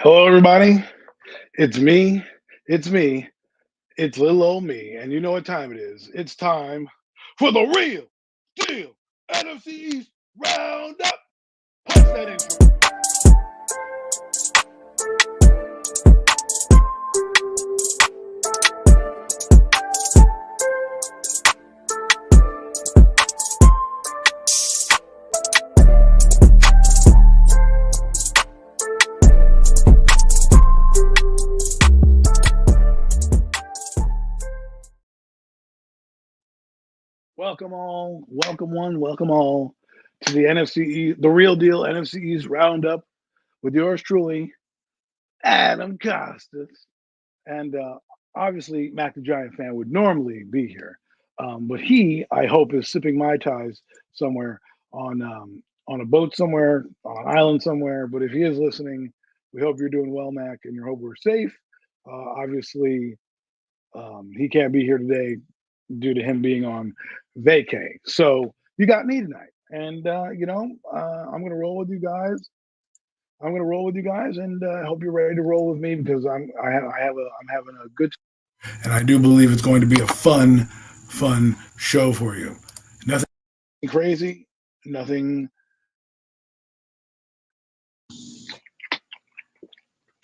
Hello, everybody. It's me. It's me. It's little old me. And you know what time it is. It's time for the real deal NFC East Round-Up. Punch that intro. Welcome all to the the real deal NFC East Roundup with yours truly, Adam Costas. And obviously, Mac the Giant fan would normally be here, but I hope, is sipping mai tais somewhere on a boat somewhere, on an island somewhere. But if he is listening, we hope you're doing well, Mac, and we hope we're safe. Obviously, he can't be here today due to him being on vacay. So you got me tonight, and I'm gonna roll with you guys. I'm gonna roll with you guys, and I hope you're ready to roll with me because I'm having a good, and I do believe it's going to be a fun show for you. Nothing crazy, nothing.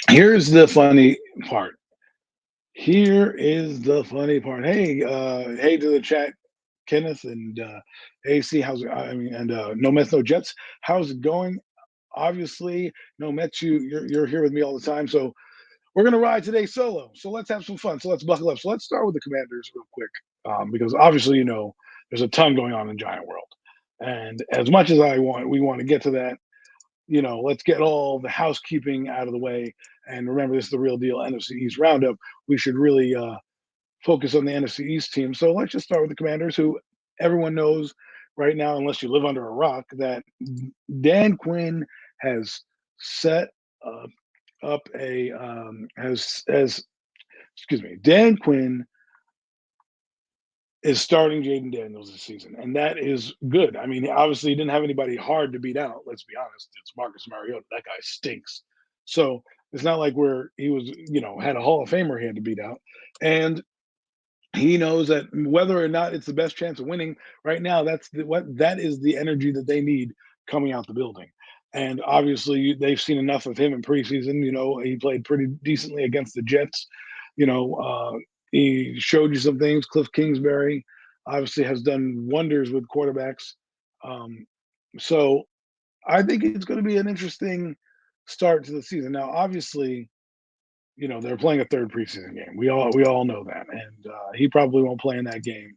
Here's the funny part. Here is the funny part. Hey to the chat, Kenneth and AC. How's it? I mean, and No Mets, No Jets. How's it going? Obviously, no Mets. You're here with me all the time, so we're gonna ride today solo. So let's have some fun. So let's buckle up. So let's start with the Commanders real quick, because obviously there's a ton going on in Giant World, and as much as we want to get to that. Let's get all the housekeeping out of the way. And remember, this is the real deal NFC East Roundup. We should really focus on the NFC East team. So let's just start with the Commanders, who everyone knows right now, unless you live under a rock, that Dan Quinn has set up a has excuse me, Dan Quinn is starting Jaden Daniels this season, and that is good. I mean, obviously, he didn't have anybody hard to beat out. Let's be honest; it's Marcus Mariota. That guy stinks. So it's not like where he was, had a Hall of Famer he had to beat out, and he knows that whether or not it's the best chance of winning right now, that is the energy that they need coming out the building. And obviously, they've seen enough of him in preseason. He played pretty decently against the Jets. You know, he showed you some things. Cliff Kingsbury obviously has done wonders with quarterbacks. Um, so I think it's going to be an interesting start to the season. Now, obviously, they're playing a third preseason game. We all know that, and he probably won't play in that game.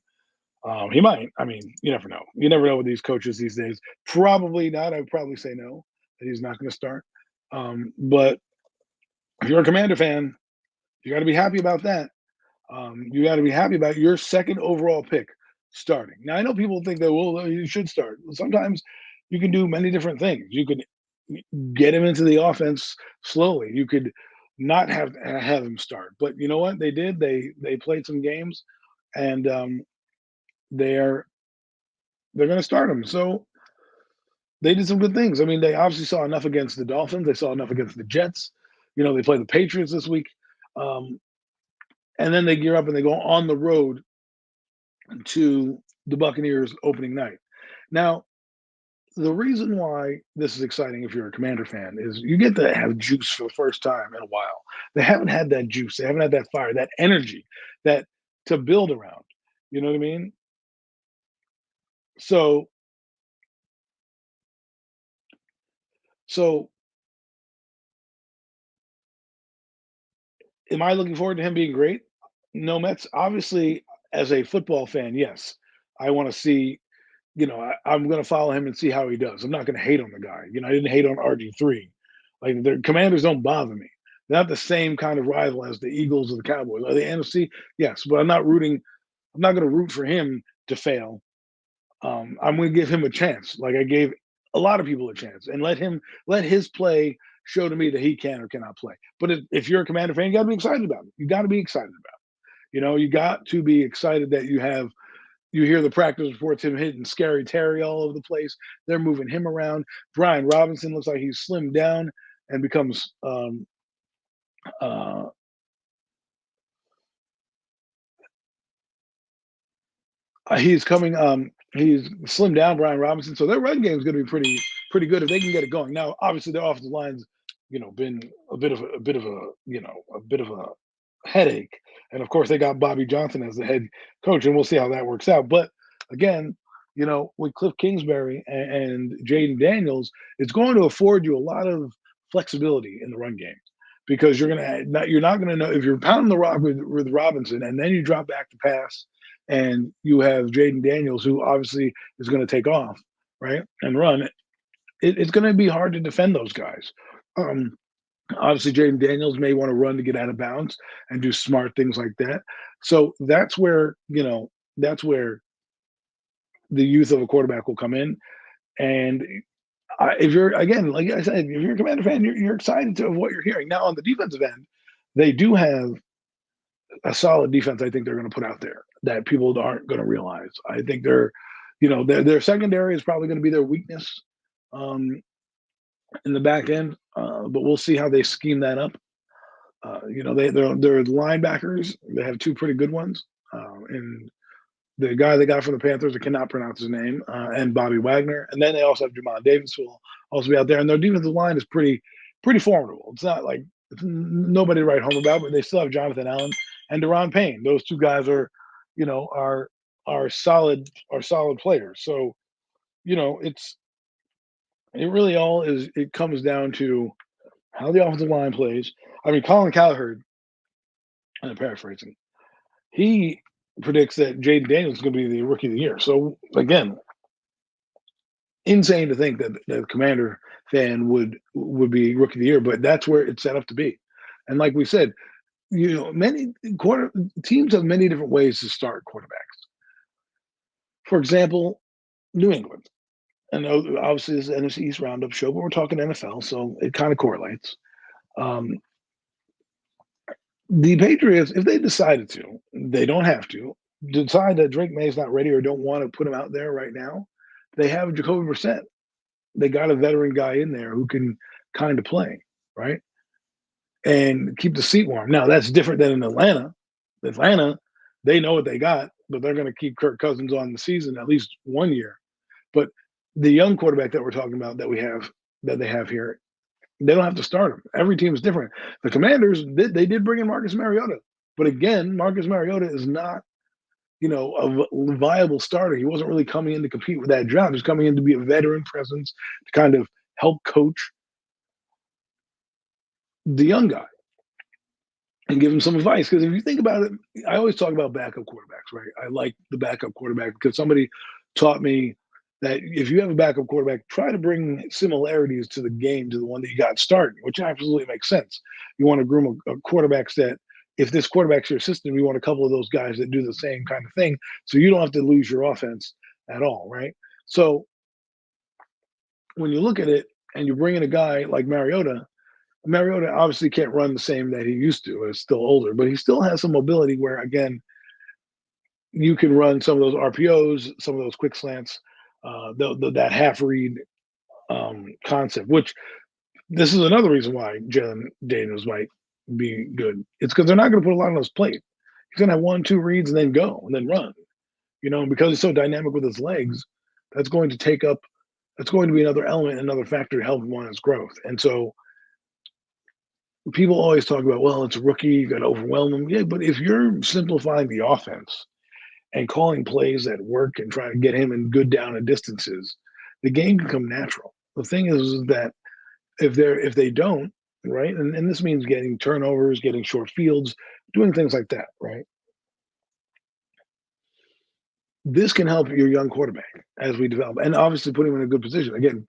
He might. I mean, you never know. You never know with these coaches these days. Probably not. I'd probably say no, that he's not going to start. But if you're a Commander fan, you got to be happy about that. You got to be happy about your second overall pick starting. Now, I know people think that, well, you should start. Sometimes you can do many different things. You could get him into the offense slowly. You could not have him start. But you know what they did? They played some games, and they're they're going to start him. So they did some good things. I mean, they obviously saw enough against the Dolphins. They saw enough against the Jets. They play the Patriots this week, um, and then they gear up and they go on the road to the Buccaneers opening night. Now, the reason why this is exciting if you're a Commander fan is you get to have juice for the first time in a while. They haven't had that juice. They haven't had that fire, that energy, that to build around. You know what I mean? So, so am I looking forward to him being great? No Mets. Obviously, as a football fan, yes, I want to see. I'm going to follow him and see how he does. I'm not going to hate on the guy. I didn't hate on RG3. Like the Commanders don't bother me. They're not the same kind of rival as the Eagles or the Cowboys or the NFC. Yes, but I'm not rooting. I'm not going to root for him to fail. I'm going to give him a chance, like I gave a lot of people a chance, and let his play show to me that he can or cannot play. But if you're a Commander fan, you got to be excited about it. You got to be excited about it. You got to be excited that you hear the practice reports him hitting Scary Terry all over the place. They're moving him around. Brian Robinson looks like he's slimmed down and becomes Uh, he's coming. He's slimmed down Brian Robinson, so their run game is going to be pretty good if they can get it going. Now, obviously, their offensive line's been a bit of a headache, and of course, they got Bobby Johnson as the head coach, and we'll see how that works out. But again, with Cliff Kingsbury and Jaden Daniels, it's going to afford you a lot of flexibility in the run game because you're not gonna know if you're pounding the rock with Robinson, and then you drop back to pass and you have Jaden Daniels, who obviously is going to take off, right, and run. It's going to be hard to defend those guys. Um, Obviously, Jaden Daniels may want to run to get out of bounds and do smart things like that. So that's where the youth of a quarterback will come in. And if you're again, like I said, if you're a Commander fan, you're excited of what you're hearing. Now on the defensive end, they do have a solid defense. I think they're going to put out there that people aren't going to realize. I think their secondary is probably going to be their weakness um, in the back end, but we'll see how they scheme that up. They're linebackers. They have two pretty good ones, and the guy they got from the Panthers, I cannot pronounce his name, and Bobby Wagner, and then they also have Jamal Davis, who will also be out there. And their defensive line is pretty formidable. It's not like it's nobody to write home about, but they still have Jonathan Allen and Deron Payne. Those two guys are solid players. So it really all is. It comes down to how the offensive line plays. I mean, Colin Cowherd, I'm paraphrasing, he predicts that Jaden Daniels is going to be the rookie of the year. So again, insane to think that the Commander fan would be rookie of the year, but that's where it's set up to be. And like we said, many quarter teams have many different ways to start quarterbacks. For example, New England. And obviously this is NFC East Roundup show, but we're talking NFL, so it kind of correlates. Um, the Patriots, if they decided to, they don't have to, decide that Drake May is not ready or don't want to put him out there right now, they have Jacoby Brissett. They got a veteran guy in there who can kind of play, right? And keep the seat warm. Now, that's different than in Atlanta. Atlanta, they know what they got, but they're going to keep Kirk Cousins on the season at least 1 year. But the young quarterback that we're talking about that they have here, they don't have to start him. Every team is different. The Commanders, they did bring in Marcus Mariota, but again, Marcus Mariota is not, a viable starter. He wasn't really coming in to compete with that job. He's coming in to be a veteran presence to kind of help coach the young guy and give him some advice. Because if you think about it, I always talk about backup quarterbacks, right? I like the backup quarterback because somebody taught me that if you have a backup quarterback, try to bring similarities to the game to the one that you got starting, which absolutely makes sense. You want to groom a quarterbacks that if this quarterback's your system, you want a couple of those guys that do the same kind of thing, so you don't have to lose your offense at all, right? So when you look at it and you bring in a guy like Mariota obviously can't run the same that he used to. Is still older, but he still has some mobility where again you can run some of those RPOs, some of those quick slants, that half read concept. Which this is another reason why Jalen Daniels might be good. It's because they're not going to put a lot on his plate. He's going to have 1, 2 reads and then go and then run. Because he's so dynamic with his legs, that's going to take up. That's going to be another element, another factor to help him on his growth. And so people always talk about, well, it's a rookie, you got to overwhelm him. Yeah, but if you're simplifying the offense and calling plays that work and trying to get him in good down and distances, the game can come natural. The thing is that if they don't, right, and this means getting turnovers, getting short fields, doing things like that, right? This can help your young quarterback as we develop, and obviously put him in a good position. Again,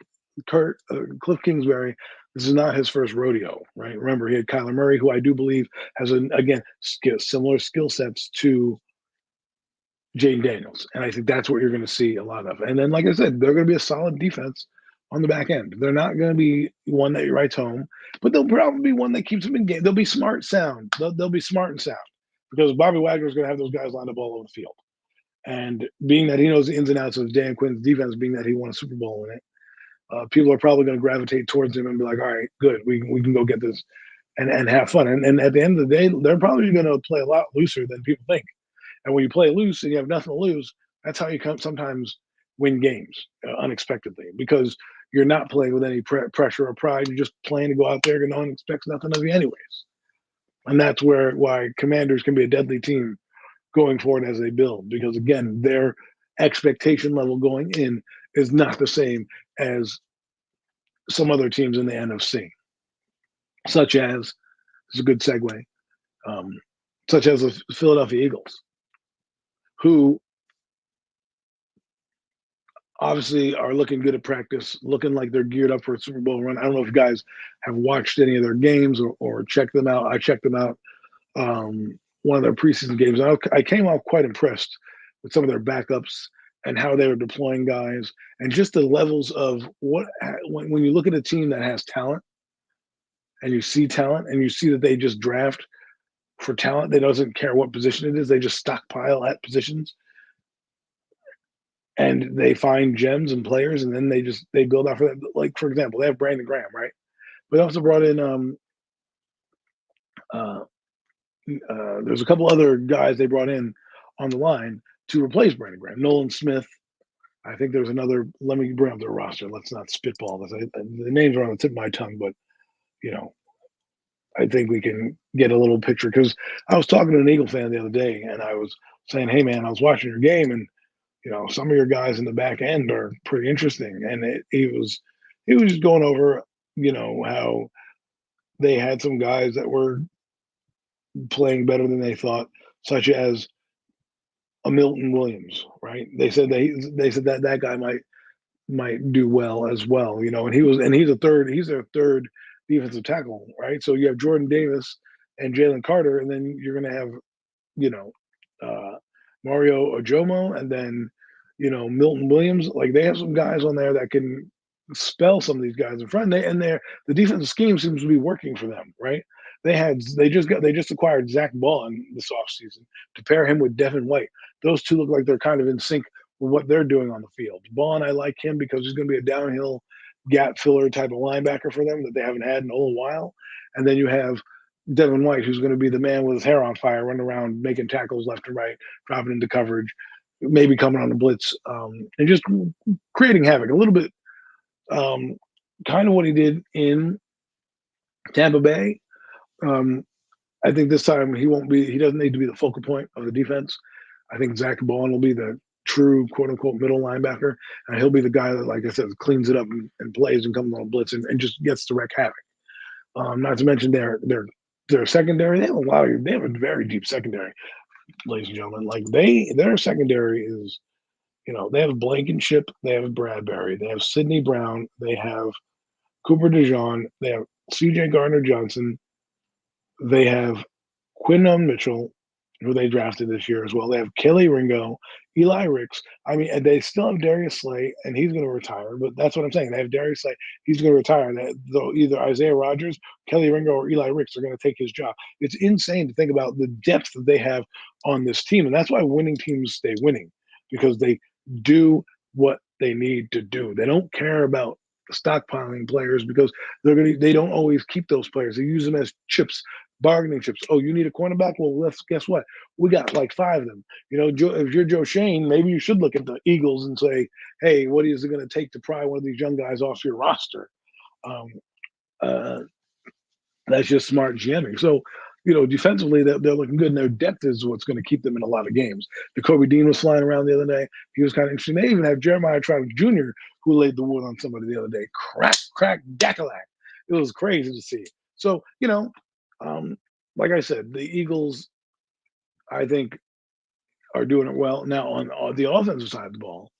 Cliff Kingsbury, this is not his first rodeo, right? Remember, he had Kyler Murray, who I do believe has similar skill sets to Jaden Daniels, and I think that's what you're going to see a lot of. And then, like I said, they're going to be a solid defense on the back end. They're not going to be one that writes home, but they'll probably be one that keeps them in game. They'll be smart, sound. They'll be smart and sound because Bobby Wagner is going to have those guys lined up all over the field. And being that he knows the ins and outs of Dan Quinn's defense, being that he won a Super Bowl in it, people are probably going to gravitate towards him and be like, all right, good, we can go get this and have fun. And at the end of the day, they're probably going to play a lot looser than people think. And when you play loose and you have nothing to lose, that's how you come sometimes win games unexpectedly because you're not playing with any pressure or pride. You're just playing to go out there and no one expects nothing of you anyways. And that's why Commanders can be a deadly team going forward as they build because again, their expectation level going in is not the same as some other teams in the NFC, such as it's a good segue, um, such as the Philadelphia Eagles, who obviously are looking good at practice, looking like they're geared up for a Super Bowl run. I don't know if you guys have watched any of their games or checked them out. I checked them out one of their preseason games. I came out quite impressed with some of their backups and how they were deploying guys and just the levels of when you look at a team that has talent and you see talent and you see that they just draft for talent. They doesn't care what position it is. They just stockpile at positions and they find gems and players and then they build out for that. Like for example, they have Brandon Graham, right? But they also brought in uh, there's a couple other guys they brought in on the line to replace Brandon Graham. Nolan Smith. I think there's another. Let me bring up their roster. Let's not spitball this. The names are on the tip of my tongue, but you know, I think we can get a little picture because I was talking to an Eagle fan the other day, and I was saying, "Hey, man, I was watching your game, and some of your guys in the back end are pretty interesting." And he was just going over, how they had some guys that were playing better than they thought, such as a Milton Williams, right? They said that guy might do well as well, and he's their third defensive tackle, right? So you have Jordan Davis and Jalen Carter, and then you're gonna have, you know, uh Mario Ojomo and then, Milton Williams. Like they have some guys on there that can spell some of these guys in front. The defensive scheme seems to be working for them, right? They just acquired Zach Bond this offseason to pair him with Devin White. Those two look like they're kind of in sync with what they're doing on the field. Bond, I like him because he's going to be a downhill gap filler type of linebacker for them that they haven't had in a little while. And then you have Devin White, who's going to be the man with his hair on fire, running around making tackles left and right, dropping into coverage, maybe coming on the blitz, and just creating havoc. A little bit, um, kind of what he did in Tampa Bay. Um, I think this time he doesn't need to be the focal point of the defense. I think Zach Bond will be the true quote unquote middle linebacker, and he'll be the guy that, like I said, cleans it up and plays and comes on blitz and just gets to wreak havoc. Not to mention their secondary. They have a very deep secondary, ladies and gentlemen. Like their secondary is, they have Blankenship, they have Bradbury, they have Sidney Brown, they have Cooper DeJean, they have C.J. Gardner Johnson, they have Quinton Mitchell, who they drafted this year as well. They have Kelly Ringo, Eli Ricks. I mean, and they still have Darius Slay, and he's going to retire. But that's what I'm saying. They have Darius Slay. He's going to retire. Though either Isaiah Rogers, Kelly Ringo, or Eli Ricks are going to take his job. It's insane to think about the depth that they have on this team, and that's why winning teams stay winning because they do what they need to do. They don't care about stockpiling players because they don't always keep those players. They use them as chips, bargaining chips. Oh, you need a cornerback? Well, guess what? We got like five of them. If you're Joe Shane, maybe you should look at the Eagles and say, hey, what is it going to take to pry one of these young guys off your roster? Um, uh, that's just smart GMing. So, defensively, they're looking good, and their depth is what's going to keep them in a lot of games. Jacoby Dean was flying around the other day. He was kind of interesting. They even have Jeremiah Travis Jr., who laid the wood on somebody the other day. Crack, dackalack. It was crazy to see. So, like I said, the Eagles, I think, are doing it well. Now, on the offensive side of the ball,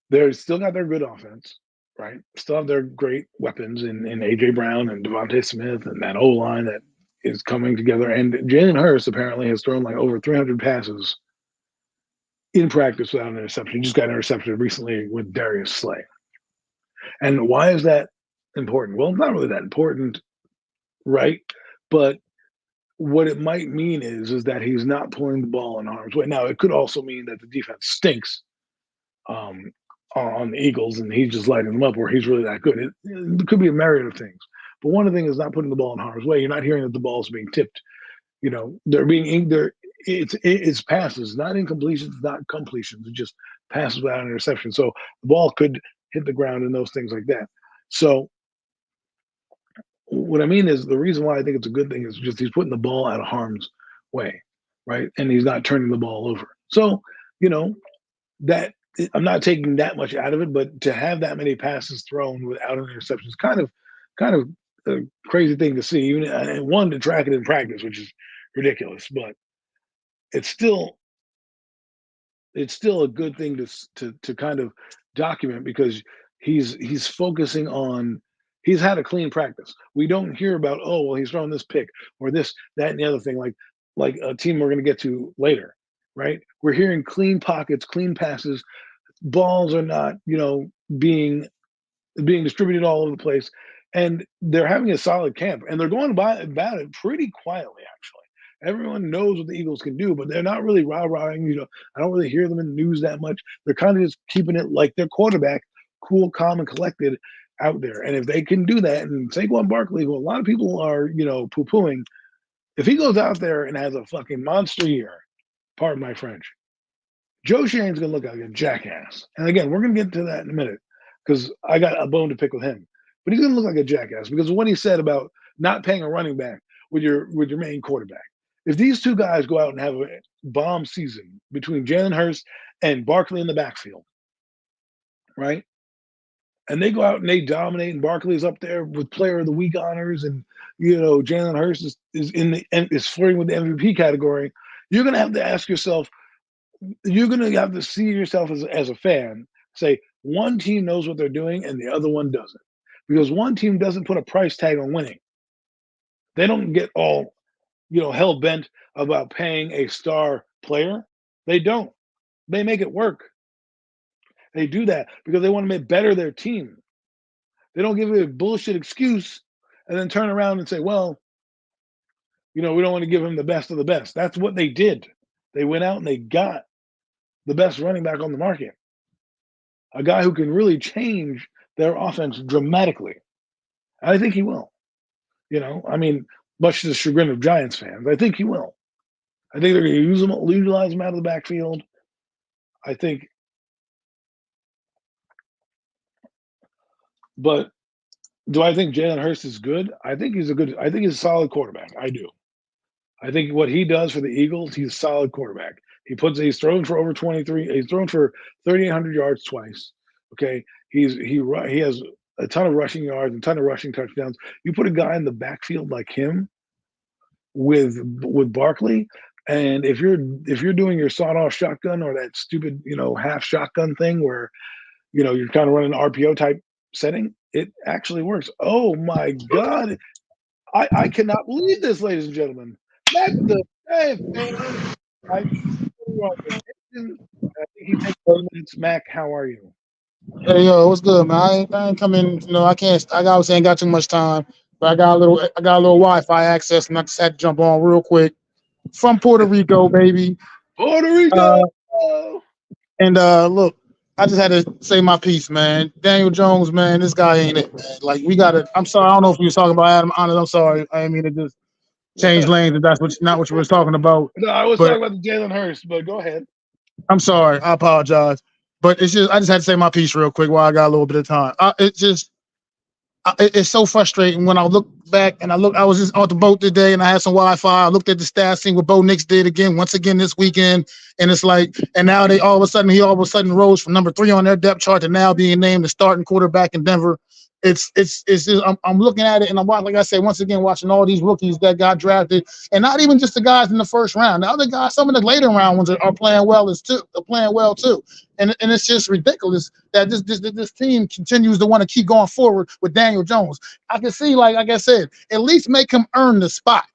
they're still got their good offense, right? Still have their great weapons in A.J. Brown and Devontae Smith and that O-line that is coming together. And Jalen Hurts apparently has thrown like over 300 passes in practice without an interception. He just got intercepted recently with Darius Slay. And why is that important? Well, it's not really that important, right? But what it might mean is that he's not pulling the ball in harm's way. Now, it could also mean that the defense stinks um, on the Eagles, and he's just lighting them up, where he's really that good. It could be a myriad of things. But one of the things is not putting the ball in harm's way. You're not hearing that the ball's being tipped. They're being they're it's passes, not incompletions, not completions. It just passes without an interception. So the ball could hit the ground and those things like that. So what I mean is the reason why I think it's a good thing is just he's putting the ball out of harm's way, right? And he's not turning the ball over. So, you know, that I'm not taking that much out of it, but to have that many passes thrown without an interception is kind of a crazy thing to see. Even and one to track it in practice, which is ridiculous, but it's still it's still a good thing to kind of document because he's focusing on he's had a clean practice. We don't hear about oh well he's throwing this pick or this that and the other thing like a team we're going to get to later, right? We're hearing clean pockets, clean passes, balls are not being distributed all over the place, and they're having a solid camp, and they're going about it pretty quietly. Actually, everyone knows what the Eagles can do, but they're not really rah-rahing. I don't really hear them in the news that much. They're kind of just keeping it like their quarterback, cool, calm, and collected out there. And if they can do that, and Saquon Barkley, who a lot of people are poo-pooing, if he goes out there and has a fucking monster year, pardon my French, Joe Shane's gonna look like a jackass. And again, we're gonna get to that in a minute because I got a bone to pick with him. But he's gonna look like a jackass because of what he said about not paying a running back with your main quarterback. If these two guys go out and have a bomb season between Jalen Hurts and Barkley in the backfield, right? And they go out and they dominate, and Barkley's up there with Player of the Week honors, and Jalen Hurts is flirting with the MVP category. You're gonna have to ask yourself, you're going to have to see yourself as a fan say one team knows what they're doing and the other one doesn't, because one team doesn't put a price tag on winning. They don't get all hell bent about paying a star player. They don't. They make it work. They do that because they want to make better their team. They don't give you a bullshit excuse and then turn around and say, well, we don't want to give him the best of the best. That's what they did. They went out and they got the best running back on the market, a guy who can really change their offense dramatically. And I think he will. I mean, much to the chagrin of Giants fans, I think he will. I think they're going to utilize him out of the backfield. I think, but do I think Jalen Hurts is good? I think he's a solid quarterback. I do. I think what he does for the Eagles, he's a solid quarterback. He's thrown for over 23. He's thrown for 3,800 yards twice. Okay, he has a ton of rushing yards, a ton of rushing touchdowns. You put a guy in the backfield like him with Barkley, and if you're doing your sawed-off shotgun or that stupid half shotgun thing where you're kind of running an RPO type setting, it actually works. Oh my God, I cannot believe this, ladies and gentlemen. That's the fan. I think he takes 30 minutes. Mac, how are you? Hey yo, what's good, man? I ain't coming. I can't. I obviously ain't got too much time, but I got a little Wi-Fi access, and I just had to jump on real quick from Puerto Rico, baby. Puerto Rico. Uh, and look, I just had to say my piece, man. Daniel Jones, man, this guy ain't it, man. Like we got to. I'm sorry, I don't know if you was talking about Adam Honest. I'm sorry, I didn't mean to just change lanes if that's not what you was talking about. No, I was But talking about the Jalen Hurts, but go ahead. I'm sorry, I apologize. But I just had to say my piece real quick while I got a little bit of time. It's so frustrating when I look back and I was just on the boat today and I had some Wi-Fi. I looked at the stats, seeing what Bo Nix did once again this weekend, and it's like, and now he all of a sudden rose from number 3 on their depth chart to now being named the starting quarterback in Denver. It's just, I'm looking at it and I'm watching, like I said, once again watching all these rookies that got drafted, and not even just the guys in the first round. The other guys, some of the later round ones are playing well too. And it's just ridiculous that this team continues to want to keep going forward with Daniel Jones. I can see, like I said, at least make him earn the spot.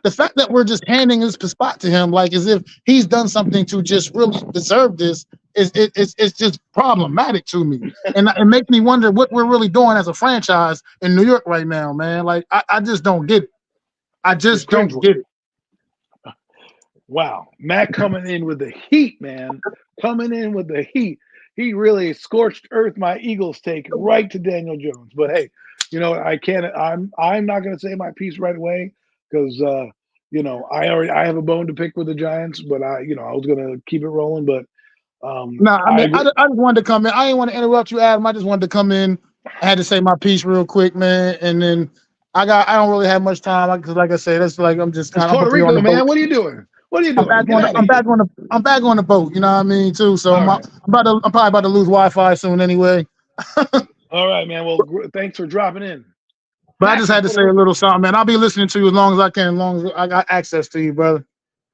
The fact that we're just handing this spot to him, like as if he's done something to just really deserve this, it's just problematic to me, and it makes me wonder what we're really doing as a franchise in New York right now, man. Like I just don't get it. I just don't get it. Wow, Mac coming in with the heat, man. Coming in with the heat. He really scorched earth my Eagles take right to Daniel Jones. But hey, I can't. I'm not going to say my piece right away because I have a bone to pick with the Giants, but I was going to keep it rolling. But No, I I mean, agree. I just wanted to come in. I didn't want to interrupt you, Adam. I just wanted to come in. I had to say my piece real quick, man. And then I don't really have much time because, like I said, it's like It's I'm Puerto gonna be on Rico, the boat. man. What are you doing? What are you doing? Get out of here. I'm back on the boat. You know what I mean, too. So All right. I'm probably about to lose Wi-Fi soon anyway. All right, man. Well, thanks for dropping in. But I just Happy had to Puerto say a Rico. little something, man. I'll be listening to you as long as I can, as long as I got access to you, brother.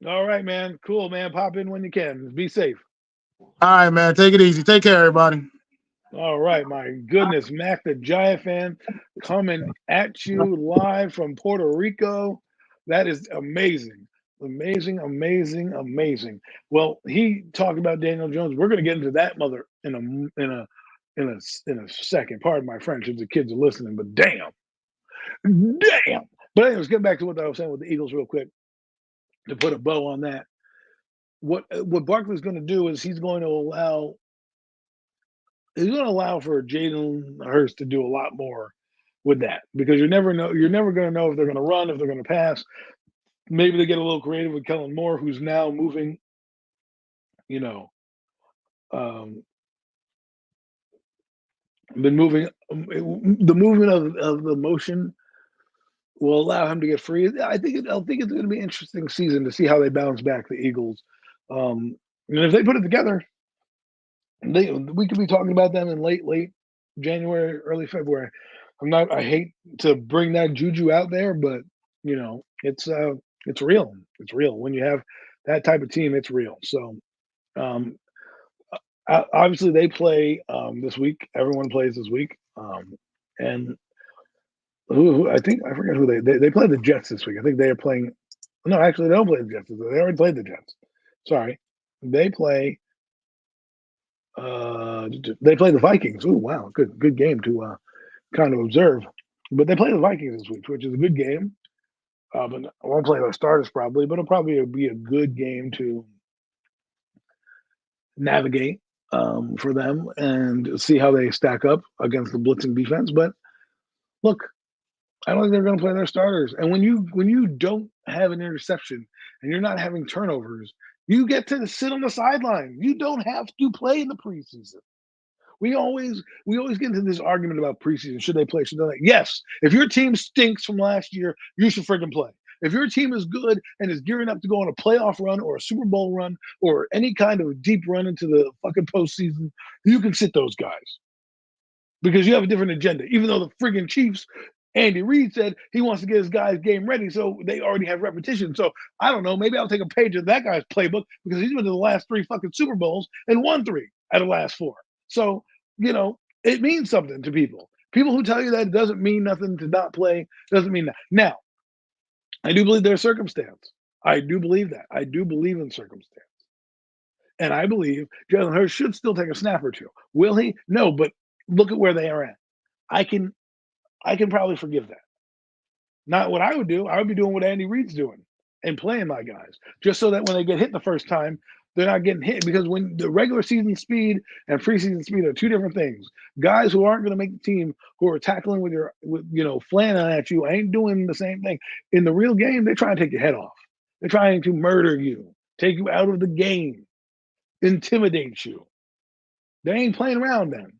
All right, man. Cool, man. Pop in when you can. Be safe. All right, man. Take it easy. Take care, everybody. All right, my goodness, Mac the Giant fan coming at you live from Puerto Rico. That is amazing. Amazing, amazing, amazing. Well, he talked about Daniel Jones. We're going to get into that mother in a second. Pardon my French if the kids are listening, but damn. Damn. But anyways, get back to what I was saying with the Eagles real quick to put a bow on that. What Barkley's going to do is he's going to allow for Jalen Hurts to do a lot more with that because you're never going to know if they're going to run, if they're going to pass. Maybe they get a little creative with Kellen Moore, who's now moving, you know, um, been moving. The movement of the motion will allow him to get free. I think it's going to be an interesting season to see how they bounce back, the Eagles. And if they put it together, we could be talking about them in late January, early February. I hate to bring that juju out there, but it's real. It's real. When you have that type of team, it's real. So um, obviously they play this week. Everyone plays this week. And who I think I forget who they play the Jets this week. I think they are playing. No, actually they don't play the Jets. They already played the Jets. Sorry, they play. They play the Vikings. Oh wow, good game to kind of observe. But they play the Vikings this week, which is a good game. But I won't play their starters probably, but it'll probably be a good game to navigate for them and see how they stack up against the blitzing defense. But look, I don't think they're going to play their starters. And when you don't have an interception and you're not having turnovers, you get to sit on the sideline. You don't have to play in the preseason. We always get into this argument about preseason. Should they play? Should they not? Yes. If your team stinks from last year, you should freaking play. If your team is good and is gearing up to go on a playoff run or a Super Bowl run or any kind of deep run into the fucking postseason, you can sit those guys because you have a different agenda. Even though the friggin' Chiefs, Andy Reid said he wants to get his guys game ready, so they already have repetition. So I don't know. Maybe I'll take a page of that guy's playbook because he's been to the last 3 fucking Super Bowls and won 3 out of the last 4. So it means something to people. People who tell you that it doesn't mean nothing to not play doesn't mean that. Now, I do believe there's circumstance. I do believe that. I do believe in circumstance. And I believe Jalen Hurts should still take a snap or two. Will he? No, but look at where they are at. I can probably forgive that. Not what I would do. I would be doing what Andy Reid's doing and playing my guys, just so that when they get hit the first time, they're not getting hit. Because when the regular season speed and preseason speed are 2 different things. Guys who aren't going to make the team, who are tackling flanning at you, ain't doing the same thing. In the real game, they're trying to take your head off. They're trying to murder you, take you out of the game, intimidate you. They ain't playing around then.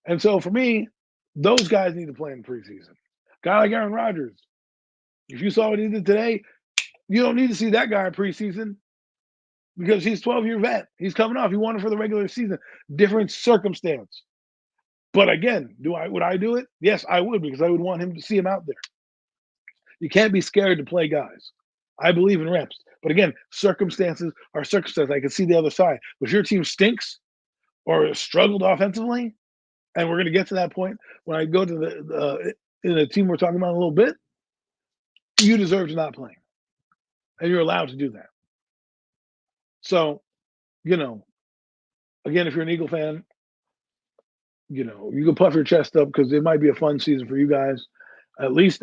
And so for me, those guys need to play in the preseason. Guy like Aaron Rodgers, if you saw what he did today, you don't need to see that guy in preseason because he's 12-year vet. He's coming off. He won it for the regular season. Different circumstance. But again, would I do it? Yes, I would because I would want him to see him out there. You can't be scared to play guys. I believe in reps. But again, circumstances are circumstances. I can see the other side. If your team stinks or struggled offensively, and we're going to get to that point when I go to the team we're talking about in a little bit, you deserve to not play. And you're allowed to do that. So, again, if you're an Eagle fan, you can puff your chest up because it might be a fun season for you guys. At least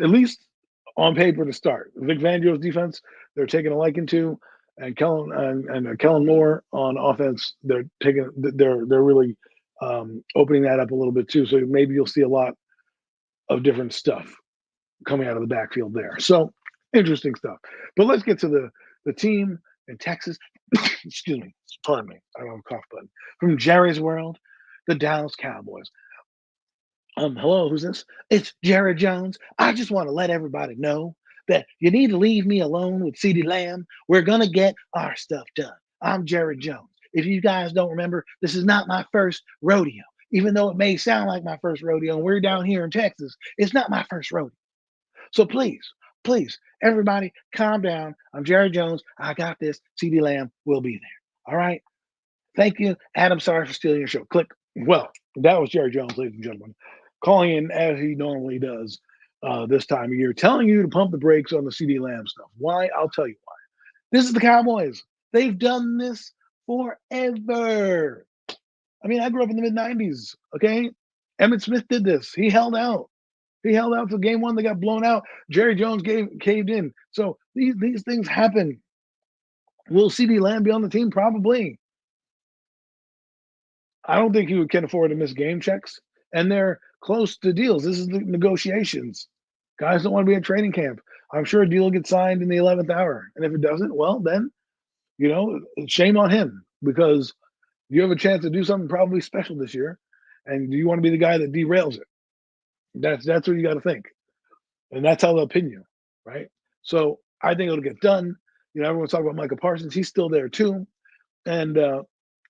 on paper to start. Vic Fangio's defense, they're taking a liking to, and Kellen Moore on offense, they're really opening that up a little bit too. So maybe you'll see a lot of different stuff coming out of the backfield there. So interesting stuff. But let's get to the team in Texas. Excuse me. Pardon me. I don't have a cough button. From Jerry's world, the Dallas Cowboys. Hello, who's this? It's Jared Jones. I just want to let everybody know that you need to leave me alone with CeeDee Lamb. We're gonna get our stuff done. I'm Jared Jones. If you guys don't remember, this is not my first rodeo. Even though it may sound like my first rodeo, and we're down here in Texas, it's not my first rodeo. So please, everybody, calm down. I'm Jared Jones. I got this. CeeDee Lamb will be there. All right. Thank you, Adam. Sorry for stealing your show. Click. Well, that was Jerry Jones, ladies and gentlemen, calling in as he normally does this time of year, telling you to pump the brakes on the CD Lamb stuff. Why? I'll tell you why. This is the Cowboys. They've done this forever. I mean, I grew up in the mid '90s. Okay, Emmitt Smith did this. He held out. He held out till game one. They got blown out. Jerry Jones caved in. So these things happen. Will CD Lamb be on the team? Probably. I don't think he can afford to miss game checks, and they're close to deals. This is the negotiations. Guys don't want to be at training camp. I'm sure a deal will get signed in the 11th hour, and if it doesn't, well, then shame on him because you have a chance to do something probably special this year, and do you want to be the guy that derails it? That's what you got to think, and that's how they'll pin you, right? So I think it'll get done. Everyone's talking about Micah Parsons. He's still there too. And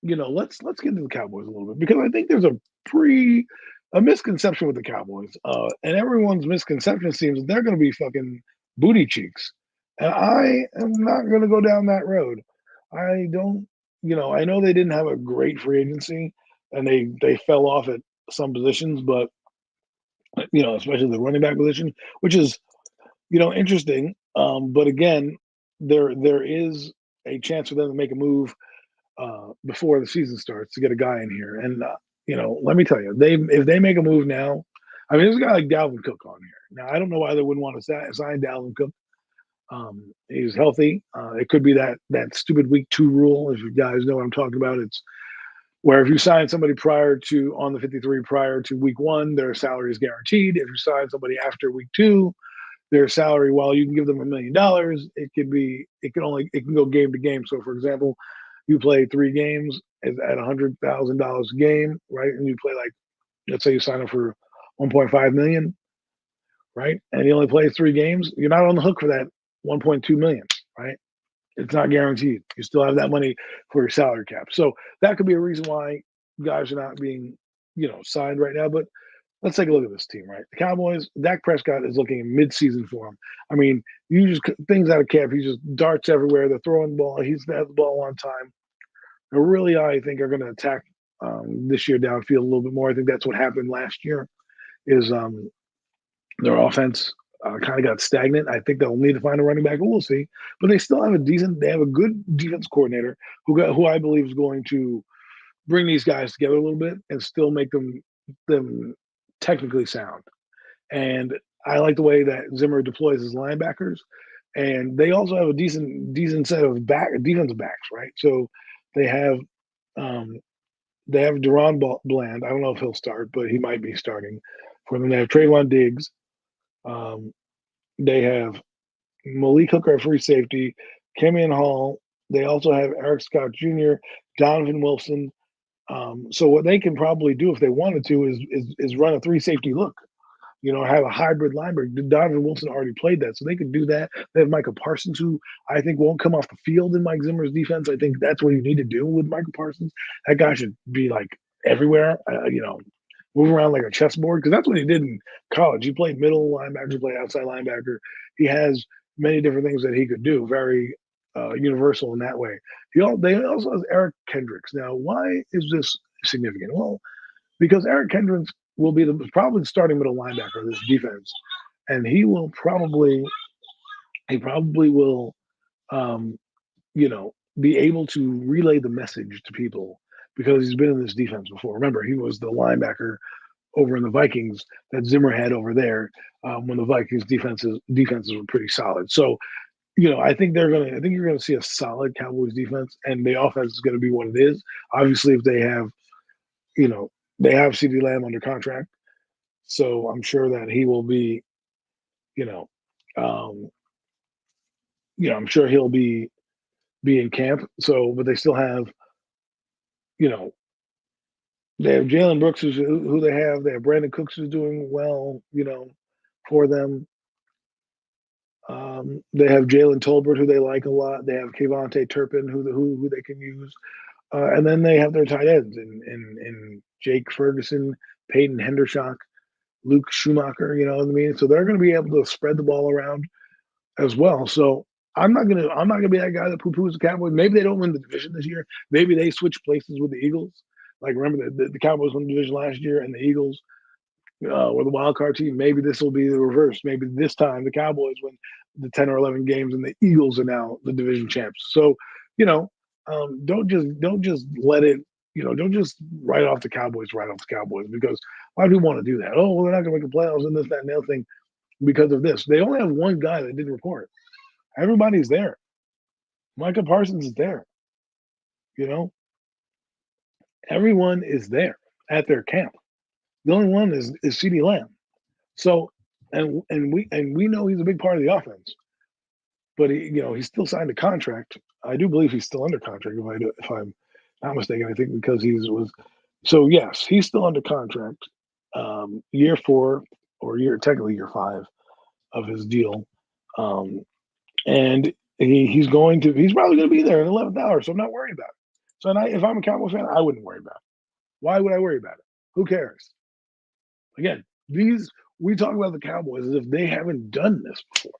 let's get into the Cowboys a little bit because I think there's a misconception with the Cowboys, and everyone's misconception seems that they're going to be fucking booty cheeks, and I am not going to go down that road. I don't, I know they didn't have a great free agency, and they fell off at some positions, but especially the running back position, which is interesting. But again, there is a chance for them to make a move before the season starts to get a guy in here. And let me tell you, if they make a move now, I mean, there's a guy like Dalvin Cook on here. Now, I don't know why they wouldn't want to sign Dalvin Cook. He's healthy. It could be that stupid week 2 rule. If you guys know what I'm talking about, it's where if you sign somebody on the 53 prior to week 1, their salary is guaranteed. If you sign somebody after week 2, their salary, while you can give them $1 million, it can go game to game. So, for example, you play 3 games at $100,000 a game, right? And you play let's say you sign up for 1.5 million, right? And he only plays 3 games. You're not on the hook for that 1.2 million, right? It's not guaranteed. You still have that money for your salary cap. So that could be a reason why guys are not being, signed right now. But let's take a look at this team, right? The Cowboys, Dak Prescott is looking in mid-season form. I mean, you just things out of camp. He just darts everywhere. They're throwing the ball. He's has the ball on time. They really, I think, are going to attack this year downfield a little bit more. I think that's what happened last year. Is their offense kind of got stagnant. I think they'll need to find a running back. We'll see, but they still have they have a good defense coordinator who I believe is going to bring these guys together a little bit and still make them technically sound. And I like the way that Zimmer deploys his linebackers, and they also have a decent set of defensive backs, right? So they have Deron Bland. I don't know if he'll start, but he might be starting for them. They have Trayvon Diggs. They have Malik Hooker at free safety, Kamian Hall. They also have Eric Scott Jr., Donovan Wilson. So what they can probably do if they wanted to is run a 3 safety look. Have a hybrid linebacker. Donovan Wilson already played that, so they could do that. They have Micah Parsons, who I think won't come off the field in Mike Zimmer's defense. I think that's what you need to do with Micah Parsons. That guy should be everywhere, move around like a chessboard, because that's what he did in college. He played middle linebacker, he played outside linebacker. He has many different things that he could do, very universal in that way. They also have Eric Kendricks. Now, why is this significant? Well, because Eric Kendricks will be probably the starting middle linebacker of this defense, and he probably will, be able to relay the message to people because he's been in this defense before. Remember, he was the linebacker over in the Vikings that Zimmer had over there when the Vikings defenses were pretty solid. So, I think you're going to see a solid Cowboys defense, and the offense is going to be what it is. Obviously, if they have, They have CeeDee Lamb under contract, so I'm sure that he will be, you know, um, I'm sure he'll be in camp. So, but they still have, you know, they have Jalen Brooks, who they have. They have Brandon Cooks, who's doing well, for them. They have Jalen Tolbert, who they like a lot. They have Kayvontae Turpin, who they can use, and then they have their tight ends in Jake Ferguson, Peyton Hendershot, Luke Schumacher. You know what I mean? So they're going to be able to spread the ball around as well. So I'm not gonna be that guy that poo-poos the Cowboys. Maybe they don't win the division this year. Maybe they switch places with the Eagles. Like remember the Cowboys won the division last year, and the Eagles were the wild card team. Maybe this will be the reverse. Maybe this time the Cowboys win the 10 or 11 games, and the Eagles are now the division champs. So you know, don't just let it. Don't just write off the Cowboys right off the Cowboys because a lot of people want to do that. Oh, well, they're not going to make the playoffs and this, that, and the other thing because of this. They only have one guy that didn't report. Everybody's there. Micah Parsons is there. You know, everyone is there at their camp. The only one is CeeDee Lamb. So, and we know he's a big part of the offense, but he's still signed a contract. I do believe he's still under contract if I'm not mistaken. I think because was so yes, he's still under contract. Year 4 or technically year 5 of his deal, and he's probably going to be there in the 11th hour. So I'm not worried about it. So if I'm a Cowboys fan, I wouldn't worry about it. Why would I worry about it? Who cares? Again, we talk about the Cowboys as if they haven't done this before,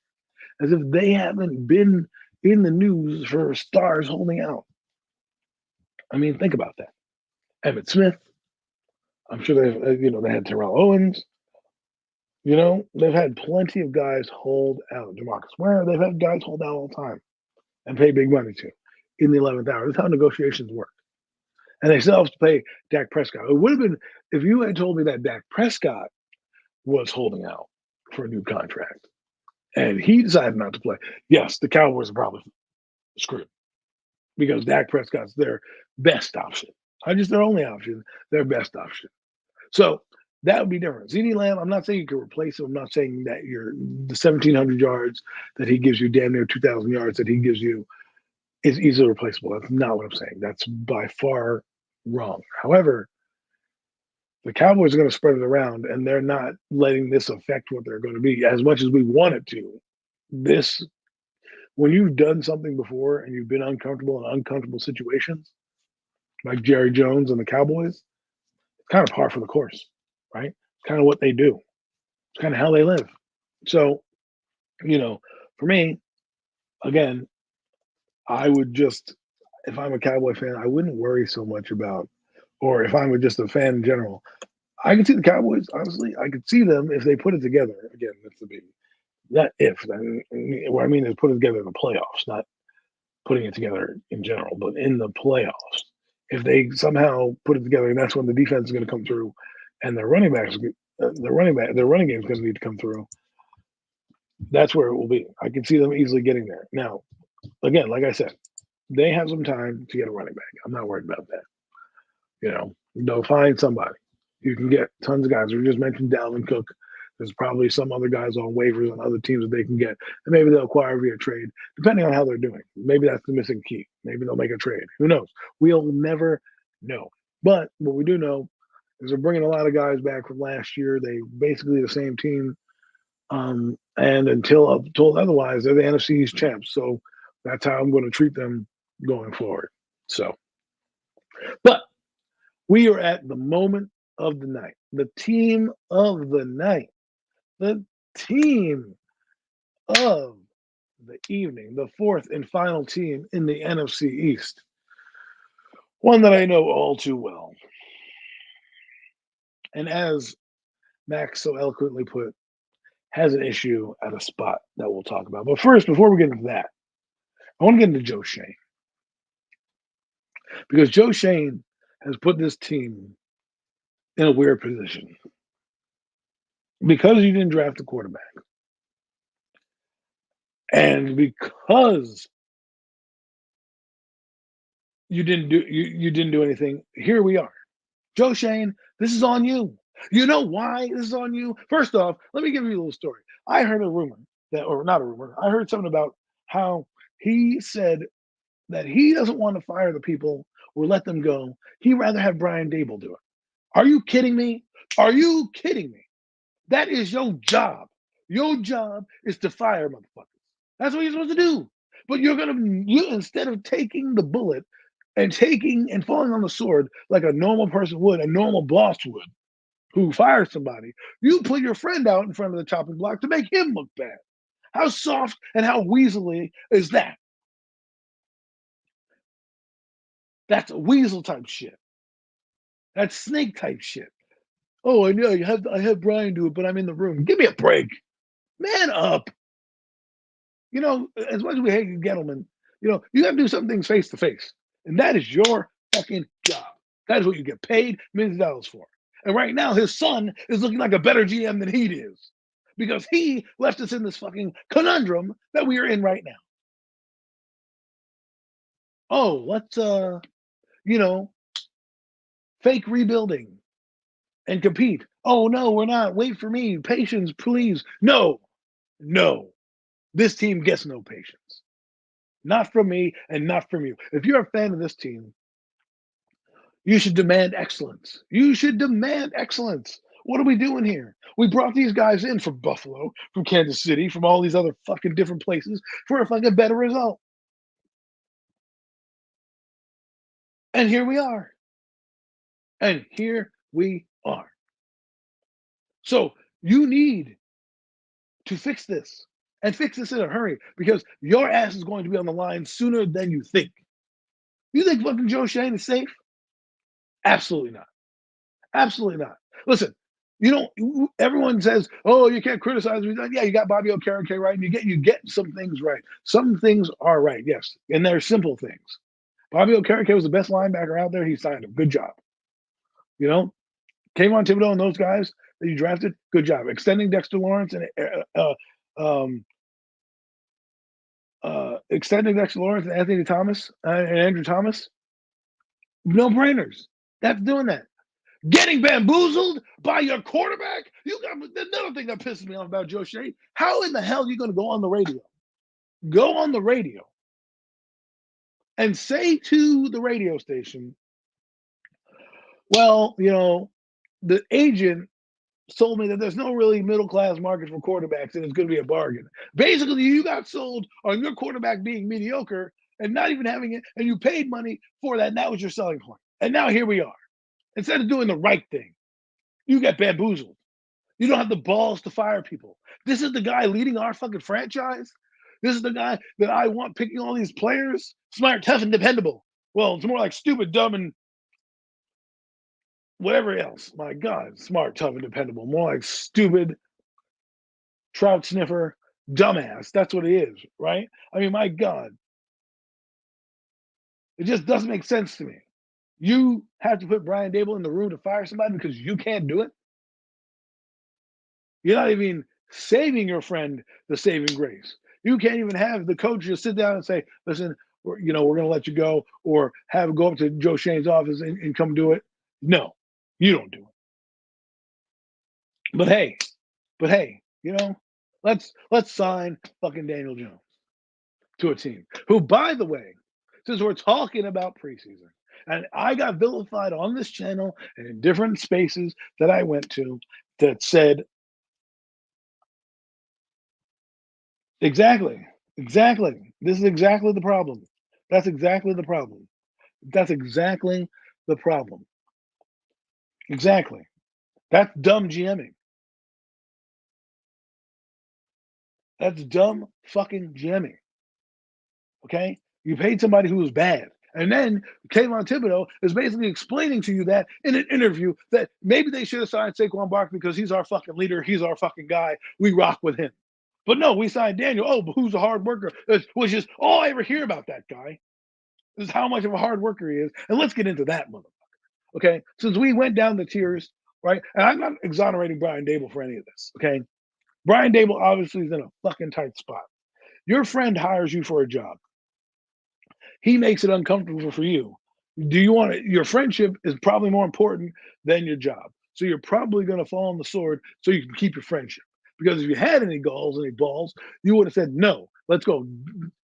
as if they haven't been in the news for stars holding out. I mean, think about that. Emmitt Smith. I'm sure they had Terrell Owens. They've had plenty of guys hold out. Demarcus Ware. They've had guys hold out all the time and pay big money to in the 11th hour. That's how negotiations work. And they still have to pay Dak Prescott. It would have been if you had told me that Dak Prescott was holding out for a new contract and he decided not to play. Yes, the Cowboys are probably screwed because Dak Prescott's their best option. Not just their only option, their best option. So that would be different. CeeDee Lamb, I'm not saying you can replace him. I'm not saying that the 1,700 yards that he gives you, damn near 2,000 yards that he gives you, is easily replaceable. That's not what I'm saying. That's by far wrong. However, the Cowboys are going to spread it around, and they're not letting this affect what they're going to be as much as we want it to. When you've done something before and you've been uncomfortable in uncomfortable situations, like Jerry Jones and the Cowboys, it's kind of par for the course, right? It's kind of what they do. It's kind of how they live. So, for me, again, I would just, if I'm a Cowboy fan, I wouldn't worry so much about, or if I'm just a fan in general, I can see the Cowboys, honestly, I could see them if they put it together. Again, that's the big, not if, what I mean is put it together in the playoffs, not putting it together in general, but in the playoffs. If they somehow put it together, and that's when the defense is going to come through, and their running backs, their running game is going to need to come through. That's where it will be. I can see them easily getting there. Now, again, like I said, they have some time to get a running back. I'm not worried about that. They'll find somebody. You can get tons of guys. We just mentioned Dalvin Cook. There's probably some other guys on waivers on other teams that they can get. And maybe they'll acquire via trade, depending on how they're doing. Maybe that's the missing key. Maybe they'll make a trade. Who knows? We'll never know. But what we do know is they're bringing a lot of guys back from last year. They basically the same team. And until told otherwise, they're the NFC East champs. So that's how I'm going to treat them going forward. So, but we are at the moment of the night, the team of the night, the team of the evening, the fourth and final team in the NFC East. One that I know all too well. And as Max so eloquently put, has an issue at a spot that we'll talk about. But first, before we get into that, I want to get into Joe Schoen. Because Joe Schoen has put this team in a weird position. Because you didn't draft a quarterback. And because you didn't do anything, here we are. Joe Schoen, This is on you. You know why this is on you? First off, let me give you a little story. I heard a rumor that, or not a rumor, I heard something about how he said that he doesn't want to fire the people or let them go. He'd rather have Brian Dable do it. Are you kidding me? Are you kidding me? That is your job. Your job is to fire motherfuckers. That's what you're supposed to do. But you instead of taking the bullet and taking and falling on the sword like a normal person would, a normal boss would, who fires somebody, you put your friend out in front of the chopping block to make him look bad. How soft and how weaselly is that? That's a weasel type shit. That's snake type shit. Oh, I know I have Brian do it, but I'm in the room. Give me a break. Man up. As much as we hate you, gentlemen, you got to do some things face to face. And that is your fucking job. That is what you get paid millions of dollars for. And right now, his son is looking like a better GM than he is because he left us in this fucking conundrum that we are in right now. Oh, let's, fake rebuilding and compete. Oh, no, we're not. Wait for me. Patience, please. No, no. This team gets no patience. Not from me and not from you. If you're a fan of this team, you should demand excellence. You should demand excellence. What are we doing here? We brought these guys in from Buffalo, from Kansas City, from all these other fucking different places for a fucking better result. And here we are. And here we are. So you need to fix this and fix this in a hurry because your ass is going to be on the line sooner than you think. You think fucking Joe Shane is safe? Absolutely not. Absolutely not. Listen, everyone says, "Oh, you can't criticize me." Yeah, you got Bobby Okereke right, and you get some things right. Some things are right, yes, and they're simple things. Bobby Okereke was the best linebacker out there. He signed him. Good job. You know, Kayvon Thibodeau and those guys that you drafted. Good job extending Dexter Lawrence and Anthony Thomas and Andrew Thomas. No brainers. That's doing that. Getting bamboozled by your quarterback. You got another thing that pisses me off about Joe Shea. How in the hell are you going to go on the radio? Go on the radio and say to the radio station, well, the agent told me that there's no really middle class market for quarterbacks and it's going to be a bargain. Basically, you got sold on your quarterback being mediocre and not even having it, and you paid money for that. And that was your selling point. And now here we are. Instead of doing the right thing, you get bamboozled. You don't have the balls to fire people. This is the guy leading our fucking franchise. This is the guy that I want picking all these players. Smart, tough, and dependable. Well, it's more like stupid, dumb, and whatever else. My God, smart, tough, and dependable. More like stupid, trout sniffer, dumbass. That's what he is, right? I mean, my God. It just doesn't make sense to me. You have to put Brian Dable in the room to fire somebody because you can't do it? You're not even saving your friend the saving grace. You can't even have the coach just sit down and say, listen, we're going to let you go, or have go up to Joe Shane's office and come do it. No, you don't do it. But hey, let's sign fucking Daniel Jones to a team who, by the way, since we're talking about preseason, and I got vilified on this channel and in different spaces that I went to that said, exactly. Exactly. This is exactly the problem. That's exactly the problem. That's exactly the problem. Exactly. That's dumb GMing. That's dumb fucking GMing. Okay? You paid somebody who was bad. And then Kayvon Thibodeau is basically explaining to you that in an interview that maybe they should have signed Saquon Barkley because he's our fucking leader. He's our fucking guy. We rock with him. But no, we signed Daniel. Oh, but who's a hard worker? Which is all I ever hear about that guy. Is how much of a hard worker he is. And let's get into that motherfucker. Okay. Since we went down the tiers, right? And I'm not exonerating Brian Dable for any of this. Okay. Brian Dable obviously is in a fucking tight spot. Your friend hires you for a job. He makes it uncomfortable for you Do you want to, your friendship is probably more important than your job. So you're probably going to fall on the sword so you can keep your friendship. Because if you had any galls, any balls, you would have said, no, let's go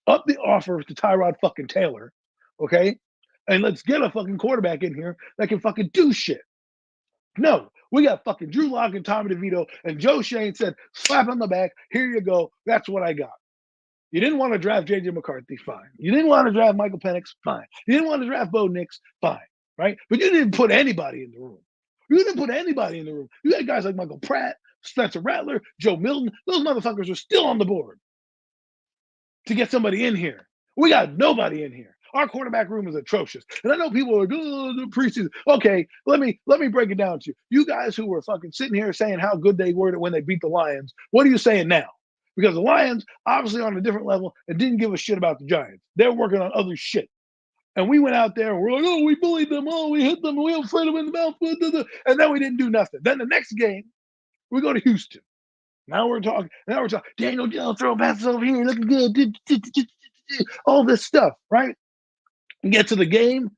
up the offer to Tyrod fucking Taylor. Okay. And let's get a fucking quarterback in here that can fucking do shit. No, we got fucking Drew Lock and Tommy DeVito, and Joe Shane said, slap on the back. Here you go. That's what I got. You didn't want to draft J.J. McCarthy, fine. You didn't want to draft Michael Penix, fine. You didn't want to draft Bo Nix, fine, right? But you didn't put anybody in the room. You didn't put anybody in the room. You had guys like Michael Pratt, Spencer Rattler, Joe Milton. Those motherfuckers are still on the board to get somebody in here. We got nobody in here. Our quarterback room is atrocious. And I know people are like, oh, the preseason. Okay, let me break it down to you. You guys who were fucking sitting here saying how good they were when they beat the Lions, what are you saying now? Because the Lions obviously on a different level and didn't give a shit about the Giants. They're working on other shit. And we went out there and we're like, oh, we bullied them. Oh, we hit them. We upset them in the mouth. And then we didn't do nothing. Then the next game, we go to Houston. Now we're talking. Daniel Jones throwing passes over here, looking good. All this stuff, right? You get to the game,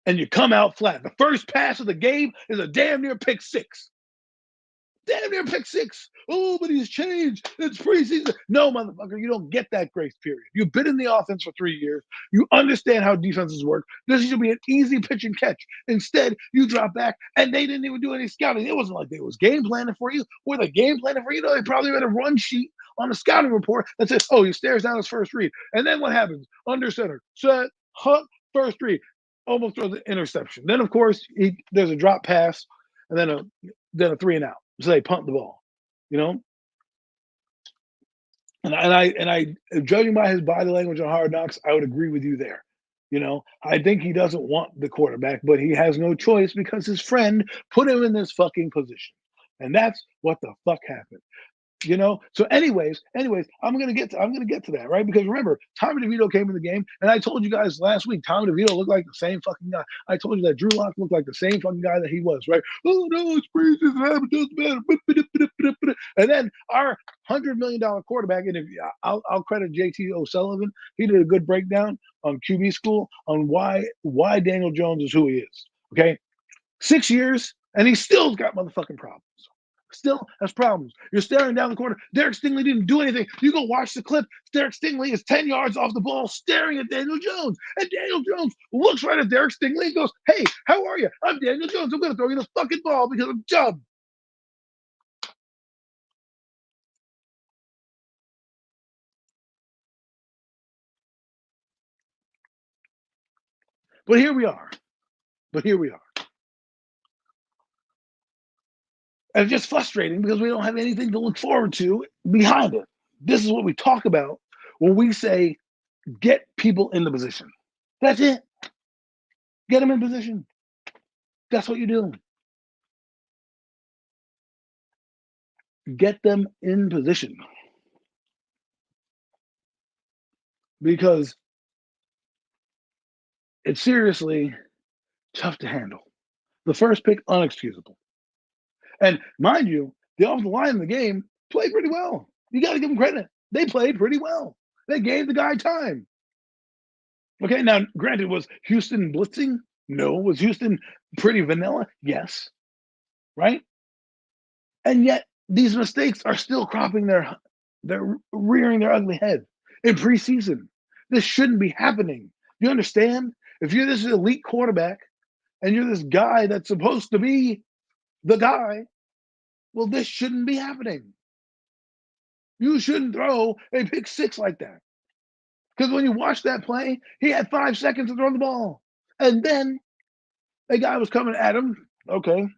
and you come out flat. The first pass of the game is a damn near pick six. Damn near pick six. Oh, but he's changed. It's preseason. No, motherfucker, you don't get that grace period. You've been in the offense for 3 years. You understand how defenses work. This should be an easy pitch and catch. Instead, you drop back, and they didn't even do any scouting. It wasn't like they was game planning for you. Were they game planning for you? No, they probably had a run sheet on the scouting report that says, oh, he stares down his first read. And then what happens? Under center, set, hunt, first read. Almost throws the interception. Then, of course, there's a drop pass, and then a 3 and out. So they punt the ball, you know. And I, judging by his body language on Hard Knocks, I would agree with you there. You know, I think he doesn't want the quarterback, but he has no choice because his friend put him in this fucking position, and that's what the fuck happened. You know, so anyways, I'm gonna get to that, right? Because remember, Tommy DeVito came in the game, and I told you guys last week, Tommy DeVito looked like the same fucking guy. I told you that Drew Lock looked like the same fucking guy that he was, right? Oh no, it's preseason, it doesn't matter. And then our $100 million quarterback, and if I'll credit JT O'Sullivan, he did a good breakdown on QB school on why Daniel Jones is who he is. Okay, 6 years, and he still got motherfucking problems. Still has problems. You're staring down the corner. Derek Stingley didn't do anything. You go watch the clip. Derek Stingley is 10 yards off the ball staring at Daniel Jones. And Daniel Jones looks right at Derek Stingley and goes, hey, how are you? I'm Daniel Jones. I'm going to throw you the fucking ball because I'm dumb. But here we are. And it's just frustrating because we don't have anything to look forward to behind it. This is what we talk about when we say get people in the position. That's it. Get them in position. That's what you do. Get them in position. Because it's seriously tough to handle. The first pick, unexcusable. And mind you, the offensive line in the game played pretty well. You got to give them credit. They played pretty well. They gave the guy time. Okay, now, granted, was Houston blitzing? No. Was Houston pretty vanilla? Yes. Right? And yet, these mistakes are still cropping they're rearing their ugly head in preseason. This shouldn't be happening. You understand? If you're this elite quarterback and you're this guy that's supposed to be the guy, well, this shouldn't be happening. You shouldn't throw a pick six like that. Because when you watch that play, he had 5 seconds to throw the ball. And then a guy was coming at him. Okay,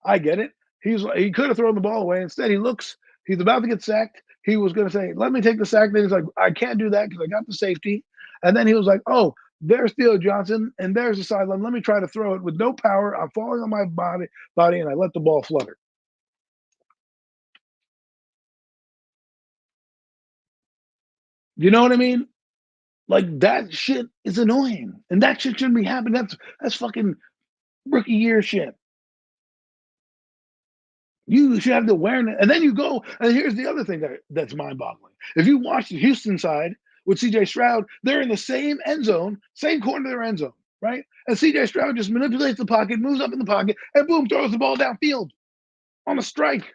I get it. He could have thrown the ball away. Instead, he's about to get sacked. He was going to say, let me take the sack. Then he's like, I can't do that because I got the safety. And then he was like, oh, there's Theo Johnson, and there's the sideline. Let me try to throw it with no power. I'm falling on my body, and I let the ball flutter. You know what I mean? Like, that shit is annoying. And that shit shouldn't be happening. That's fucking rookie year shit. You should have the awareness. And then you go, and here's the other thing that's mind-boggling. If you watch the Houston side with CJ Stroud, they're in the same end zone, same corner of their end zone. right? And CJ Stroud just manipulates the pocket, moves up in the pocket, and boom, throws the ball downfield on a strike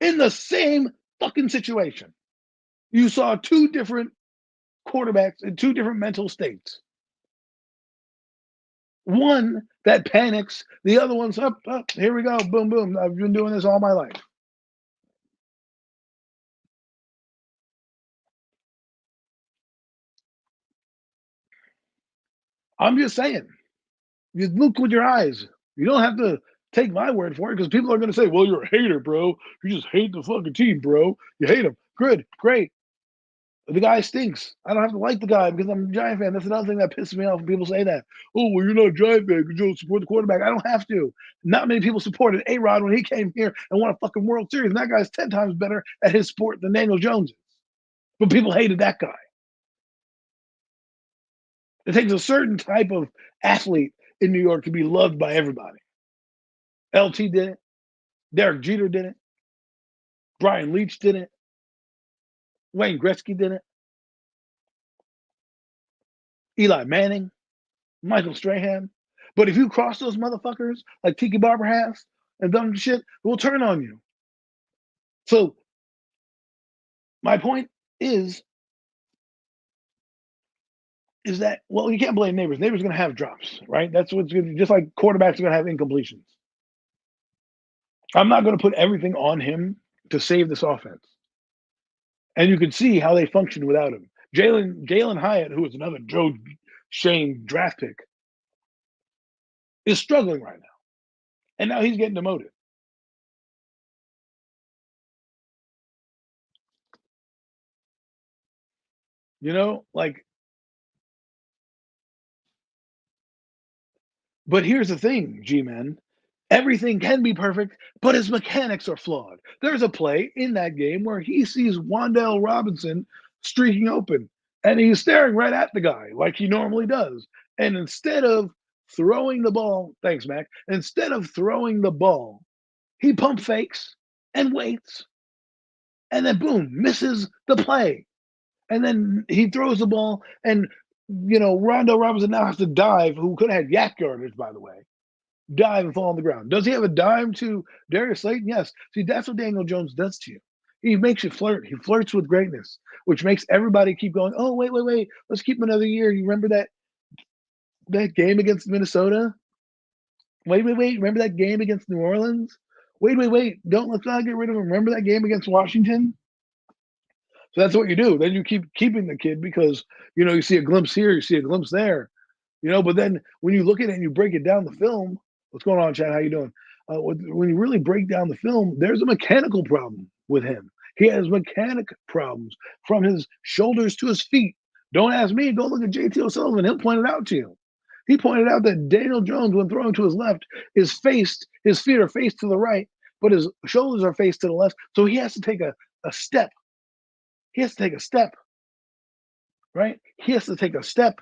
in the same fucking situation. You saw two different quarterbacks in two different mental states. One that panics, the other one's up, here we go, boom, boom. I've been doing this all my life. I'm just saying, you look with your eyes. You don't have to take my word for it because people are going to say, well, you're a hater, bro. You just hate the fucking team, bro. You hate him. Good, great. The guy stinks. I don't have to like the guy because I'm a Giant fan. That's another thing that pisses me off when people say that. Oh, well, you're not a Giant fan because you don't support the quarterback. I don't have to. Not many people supported A-Rod when he came here and won a fucking World Series. And that guy's 10 times better at his sport than Daniel Jones is. But people hated that guy. It takes a certain type of athlete in New York to be loved by everybody. LT did it. Derek Jeter did it. Brian Leach did it. Wayne Gretzky did it. Eli Manning, Michael Strahan. But if you cross those motherfuckers like Tiki Barber has and done shit, we'll turn on you. So my point is that, well, you can't blame neighbors. Neighbors are going to have drops, right? That's what's going to, just like quarterbacks are going to have incompletions. I'm not going to put everything on him to save this offense. And you can see how they function without him. Jalen Hyatt, who is another Joe Shane draft pick, is struggling right now. And now he's getting demoted. You know, like, but here's the thing, G-Men. Everything can be perfect, but his mechanics are flawed. There's a play in that game where he sees Wan'Dale Robinson streaking open, and he's staring right at the guy like he normally does. And instead of throwing the ball, thanks, Mac, instead of throwing the ball, he pump fakes and waits, and then boom, misses the play. And then he throws the ball, and Rondo Robinson now has to dive, who could have had yak yardage, by the way, dive and fall on the ground. Does he have a dime to Darius Slayton? Yes. See, that's what Daniel Jones does to you. He makes you flirt. He flirts with greatness, which makes everybody keep going, oh, wait. Let's keep him another year. You remember that game against Minnesota? Wait. Remember that game against New Orleans? Wait. Let's not get rid of him. Remember that game against Washington? So that's what you do. Then you keep keeping the kid because you see a glimpse here, you see a glimpse there, But then when you look at it and you break it down the film, what's going on, Chad? How you doing? When you really break down the film, there's a mechanical problem with him. He has mechanic problems from his shoulders to his feet. Don't ask me. Go look at JT O'Sullivan. He'll point it out to you. He pointed out that Daniel Jones, when throwing to his left, his feet are faced to the right, but his shoulders are faced to the left. So he has to take a step. He has to take a step, right? He has to take a step,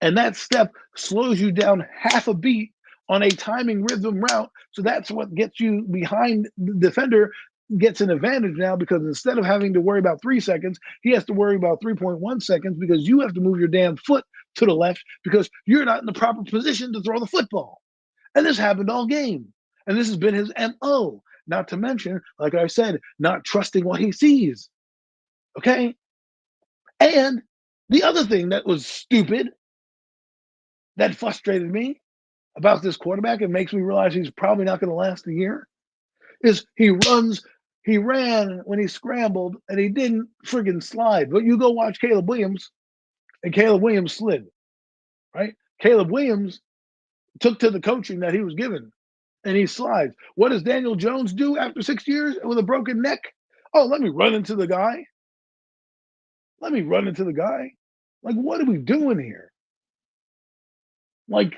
and that step slows you down half a beat on a timing rhythm route. So that's what gets you behind the defender, gets an advantage now because instead of having to worry about 3 seconds, he has to worry about 3.1 seconds because you have to move your damn foot to the left because you're not in the proper position to throw the football. And this happened all game. And this has been his MO. Not to mention, like I said, not trusting what he sees. Okay? And the other thing that was stupid, that frustrated me about this quarterback and makes me realize he's probably not going to last a year, is he ran when he scrambled and he didn't friggin' slide. But you go watch Caleb Williams, and Caleb Williams slid, right? Caleb Williams took to the coaching that he was given, and he slides. What does Daniel Jones do after 6 years with a broken neck? Oh, let me run into the guy. Let me run into the guy. Like, what are we doing here? Like,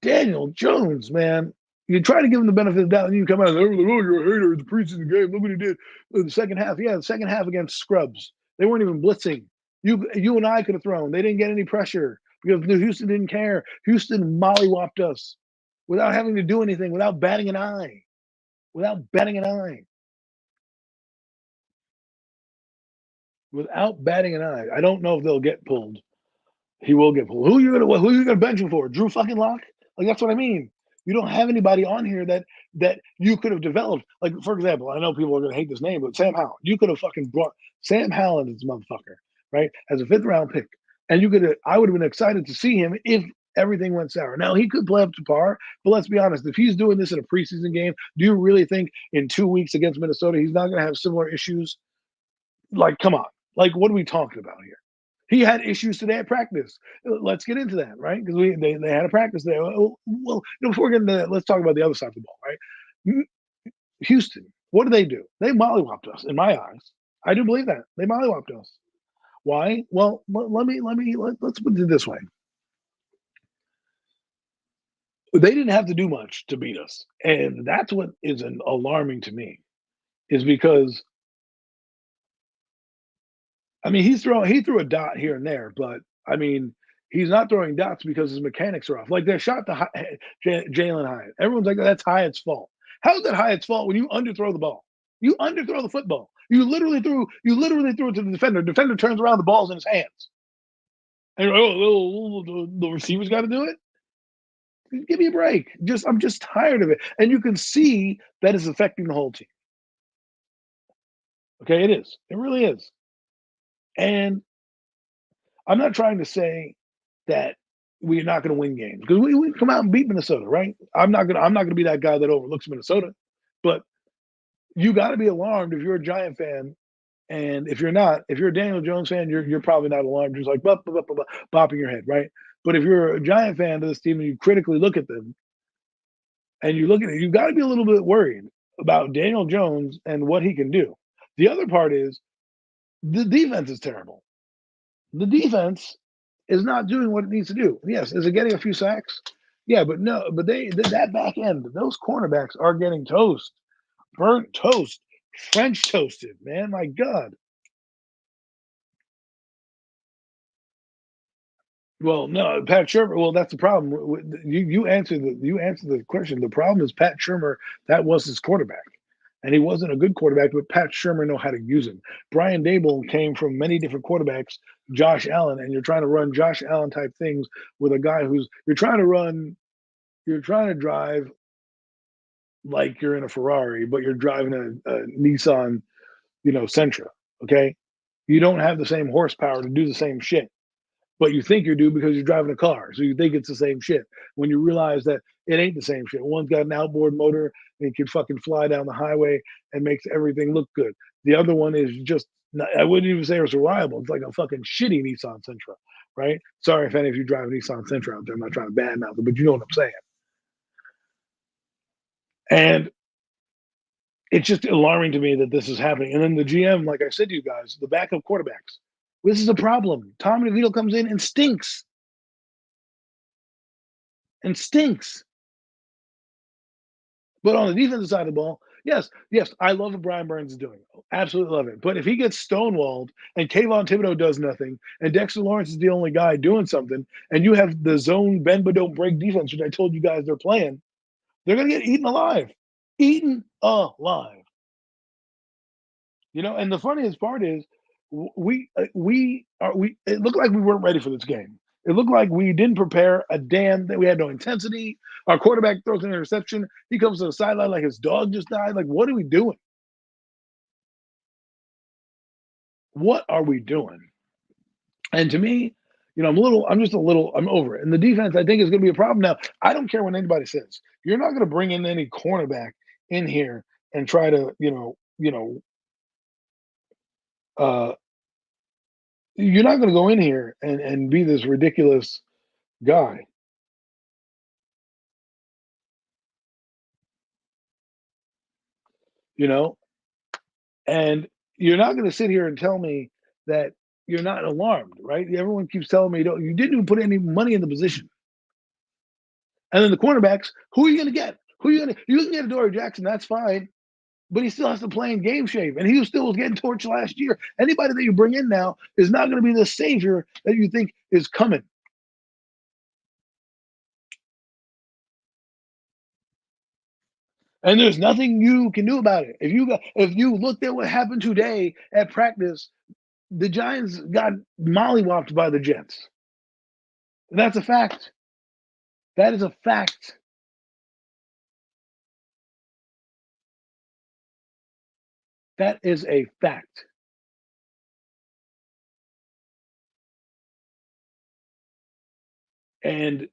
Daniel Jones, man. You try to give him the benefit of the doubt, and you come out and say, oh, you're a hater. It's a preseason game. Look what he did in the second half. Yeah, the second half against scrubs. They weren't even blitzing. You and I could have thrown. They didn't get any pressure because Houston didn't care. Houston mollywopped us without having to do anything, without batting an eye. Without batting an eye. Without batting an eye. I don't know if they'll get pulled. He will get pulled. Who you gonna bench him for? Drew fucking Lock? Like that's what I mean. You don't have anybody on here that you could have developed. Like for example, I know people are gonna hate this name, but Sam Howell. You could have fucking brought Sam Howell in this motherfucker, right? As a 5th round pick. And you could have I would have been excited to see him if everything went sour. Now he could play up to par, but let's be honest, if he's doing this in a preseason game, do you really think in 2 weeks against Minnesota he's not gonna have similar issues? Like, come on. Like, what are we talking about here? He had issues today at practice. Let's get into that, right? Because they had a practice there. Well, before we get into that, let's talk about the other side of the ball, right? Houston, what do? They mollywopped us, in my eyes. I do believe that they mollywopped us. Why? Well, let's put it this way. They didn't have to do much to beat us, and that's what is alarming to me. Is because I mean, he threw a dot here and there, but I mean, he's not throwing dots because his mechanics are off. Like they shot to Jalen Hyatt. Everyone's like, that's Hyatt's fault. How is that Hyatt's fault when you underthrow the ball? You underthrow the football. You literally threw it to the defender. The defender turns around, the ball's in his hands. And you're like, the receiver's got to do it. Give me a break. I'm just tired of it. And you can see that is affecting the whole team. Okay, it is. It really is. And I'm not trying to say that we're not going to win games because we come out and beat Minnesota, right? I'm not gonna be that guy that overlooks Minnesota, but you got to be alarmed if you're a Giant fan, and if you're not, if you're a Daniel Jones fan, you're probably not alarmed. Just like bopping your head, right? But if you're a Giant fan of this team and you critically look at them and you look at it, you got to be a little bit worried about Daniel Jones and what he can do. The other part is the defense is terrible. The defense is not doing what it needs to do. Yes, is it getting a few sacks? Yeah, but no, but that back end, those cornerbacks are getting toast, burnt toast, French toasted, man. My God. Well, no, Pat Shermer. Well, that's the problem. You answered the question. The problem is Pat Shermer. That was his quarterback, and he wasn't a good quarterback. But Pat Shermer know how to use him. Brian Dable came from many different quarterbacks. Josh Allen, and you're trying to run Josh Allen type things with a guy who's you're trying to run. You're trying to drive like you're in a Ferrari, but you're driving a Nissan, Sentra. Okay, you don't have the same horsepower to do the same shit but you think you do because you're driving a car. So you think it's the same shit when you realize that it ain't the same shit. One's got an outboard motor and it can fucking fly down the highway and makes everything look good. The other one is just, I wouldn't even say it's reliable. It's like a fucking shitty Nissan Sentra, right? Sorry if any of you drive a Nissan Sentra out there. I'm not trying to badmouth it, but you know what I'm saying. And it's just alarming to me that this is happening. And then the GM, like I said to you guys, the backup quarterbacks. This is a problem. Tom DeVito comes in and stinks. And stinks. But on the defensive side of the ball, yes, I love what Brian Burns is doing. Absolutely love it. But if he gets stonewalled and Kayvon Thibodeau does nothing, and Dexter Lawrence is the only guy doing something, and you have the zone bend but don't break defense, which I told you guys they're playing, they're gonna get eaten alive. Eaten alive. And the funniest part is it looked like we weren't ready for this game. It looked like we didn't prepare a damn that we had no intensity. Our quarterback throws an interception. He comes to the sideline like his dog just died. Like, what are we doing? What are we doing? And to me, I'm over it. And the defense, I think, is going to be a problem. Now, I don't care what anybody says. You're not going to bring in any cornerback in here and try to, uh, you're not going to go in here and be this ridiculous guy. you know, and you're not going to sit here and tell me that you're not alarmed, right? Everyone keeps telling me you didn't even put any money in the position. And then the cornerbacks, who are you going to get? You can get Adoree Jackson, that's fine, but he still has to play in game shape, and he still was getting torched last year. Anybody that you bring in now is not going to be the savior that you think is coming. And there's nothing you can do about it. If you looked at what happened today at practice, the Giants got mollywopped by the Jets. And that's a fact. That is a fact. That is a fact. And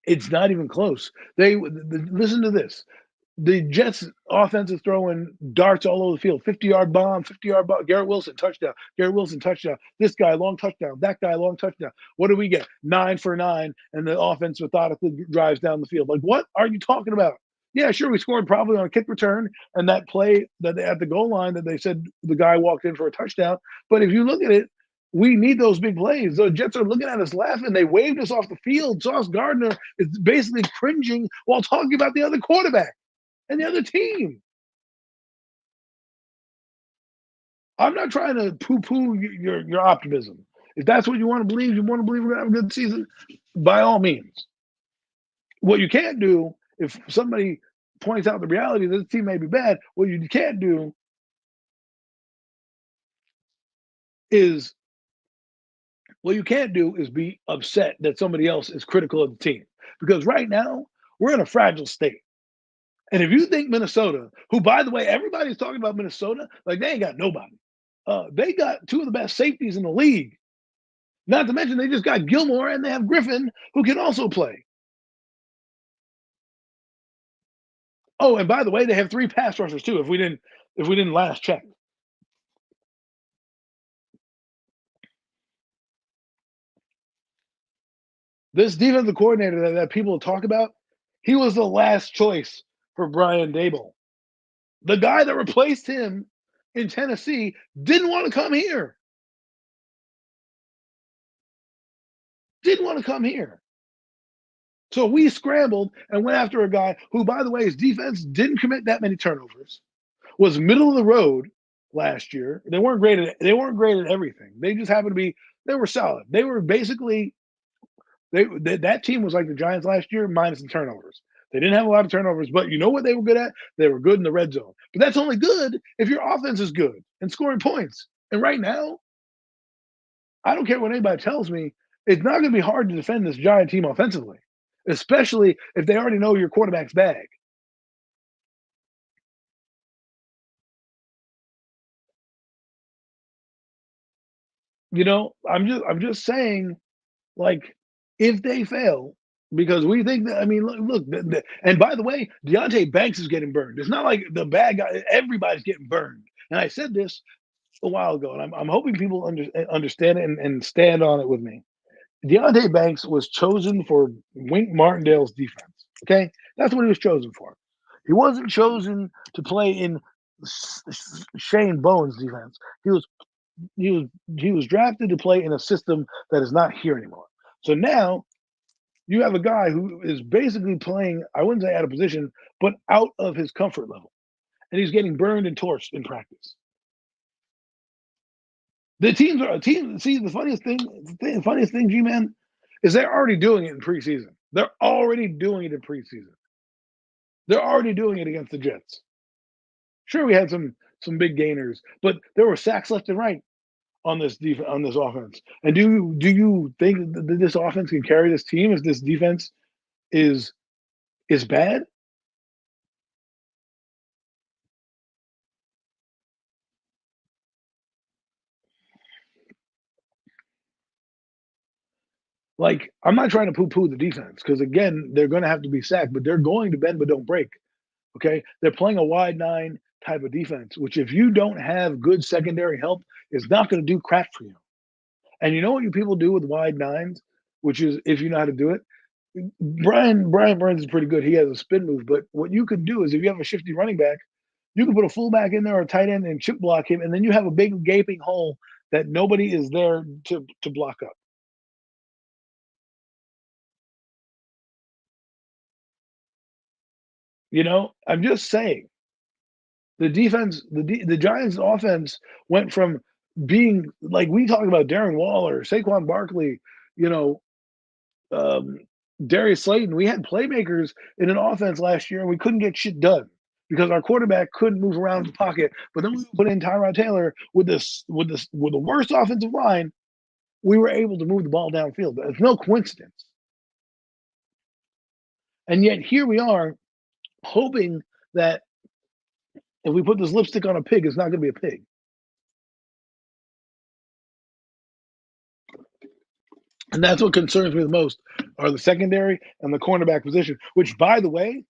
it's not even close. Listen to this. The Jets offense is throwing darts all over the field. 50-yard bomb, 50-yard bomb. Garrett Wilson, touchdown. Garrett Wilson, touchdown. This guy, long touchdown. That guy, long touchdown. What do we get? 9 for 9, and the offense methodically drives down the field. Like, what are you talking about? Yeah, sure, we scored probably on a kick return and that play that at the goal line that they said the guy walked in for a touchdown. But if you look at it, we need those big plays. The Jets are looking at us laughing. They waved us off the field. Sauce Gardner is basically cringing while talking about the other quarterback and the other team. I'm not trying to poo-poo your optimism. If that's what you want to believe, we're gonna have a good season, by all means. What you can't do, if somebody points out the reality that this team may be bad, what you can't do is be upset that somebody else is critical of the team. Because right now, we're in a fragile state. And if you think Minnesota, who, by the way, everybody's talking about Minnesota, like they ain't got nobody. They got two of the best safeties in the league. Not to mention they just got Gilmore and they have Griffin, who can also play. Oh, and by the way, they have 3 pass rushers too. If we didn't last check, this defensive coordinator that people talk about, he was the last choice for Brian Daboll. The guy that replaced him in Tennessee didn't want to come here. Didn't want to come here. So we scrambled and went after a guy who, by the way, his defense didn't commit that many turnovers, was middle of the road last year. They weren't great at everything. They just happened to be they were solid. They were basically that team was like the Giants last year minus the turnovers. They didn't have a lot of turnovers, but you know what they were good at? They were good in the red zone. But that's only good if your offense is good and scoring points. And right now, I don't care what anybody tells me, it's not going to be hard to defend this Giant team offensively, especially if they already know your quarterback's bag. I'm just saying, like, if they fail, because we think that, I mean, look, and by the way, Deontay Banks is getting burned. It's not like the bad guy; everybody's getting burned. And I said this a while ago, and I'm hoping people understand it and stand on it with me. Deontay Banks was chosen for Wink Martindale's defense. Okay, that's what he was chosen for. He wasn't chosen to play in Shane Bowen's defense. He was he was he was drafted to play in a system that is not here anymore. So now you have a guy who is basically playing, I wouldn't say out of position, but out of his comfort level. And he's getting burned and torched in practice. The teams are a team. See, the funniest thing, G Man, is they're already doing it in preseason. They're already doing it in preseason. They're already doing it against the Jets. Sure, we had some big gainers, but there were sacks left and right on this offense. And do you think that this offense can carry this team if this defense is is bad? Like, I'm not trying to poo-poo the defense because again, they're going to have to be sacked, but they're going to bend but don't break. Okay, they're playing a wide 9 type of defense, which if you don't have good secondary help, is not going to do crap for you. And you know what you people do with wide 9s, which is if you know how to do it. Brian Burns is pretty good. He has a spin move, but what you can do is if you have a shifty running back, you can put a fullback in there or a tight end and chip block him, and then you have a big gaping hole that nobody is there to block up. I'm just saying the Giants' offense went from being like we talk about Darren Waller, Saquon Barkley, you know, um, Darius Slayton. We had playmakers in an offense last year, and we couldn't get shit done because our quarterback couldn't move around the pocket. But then we put in Tyrod Taylor with the worst offensive line, we were able to move the ball downfield. It's no coincidence. And yet here we are hoping that if we put this lipstick on a pig, it's not going to be a pig. And that's what concerns me the most are the secondary and the cornerback position, which, by the way,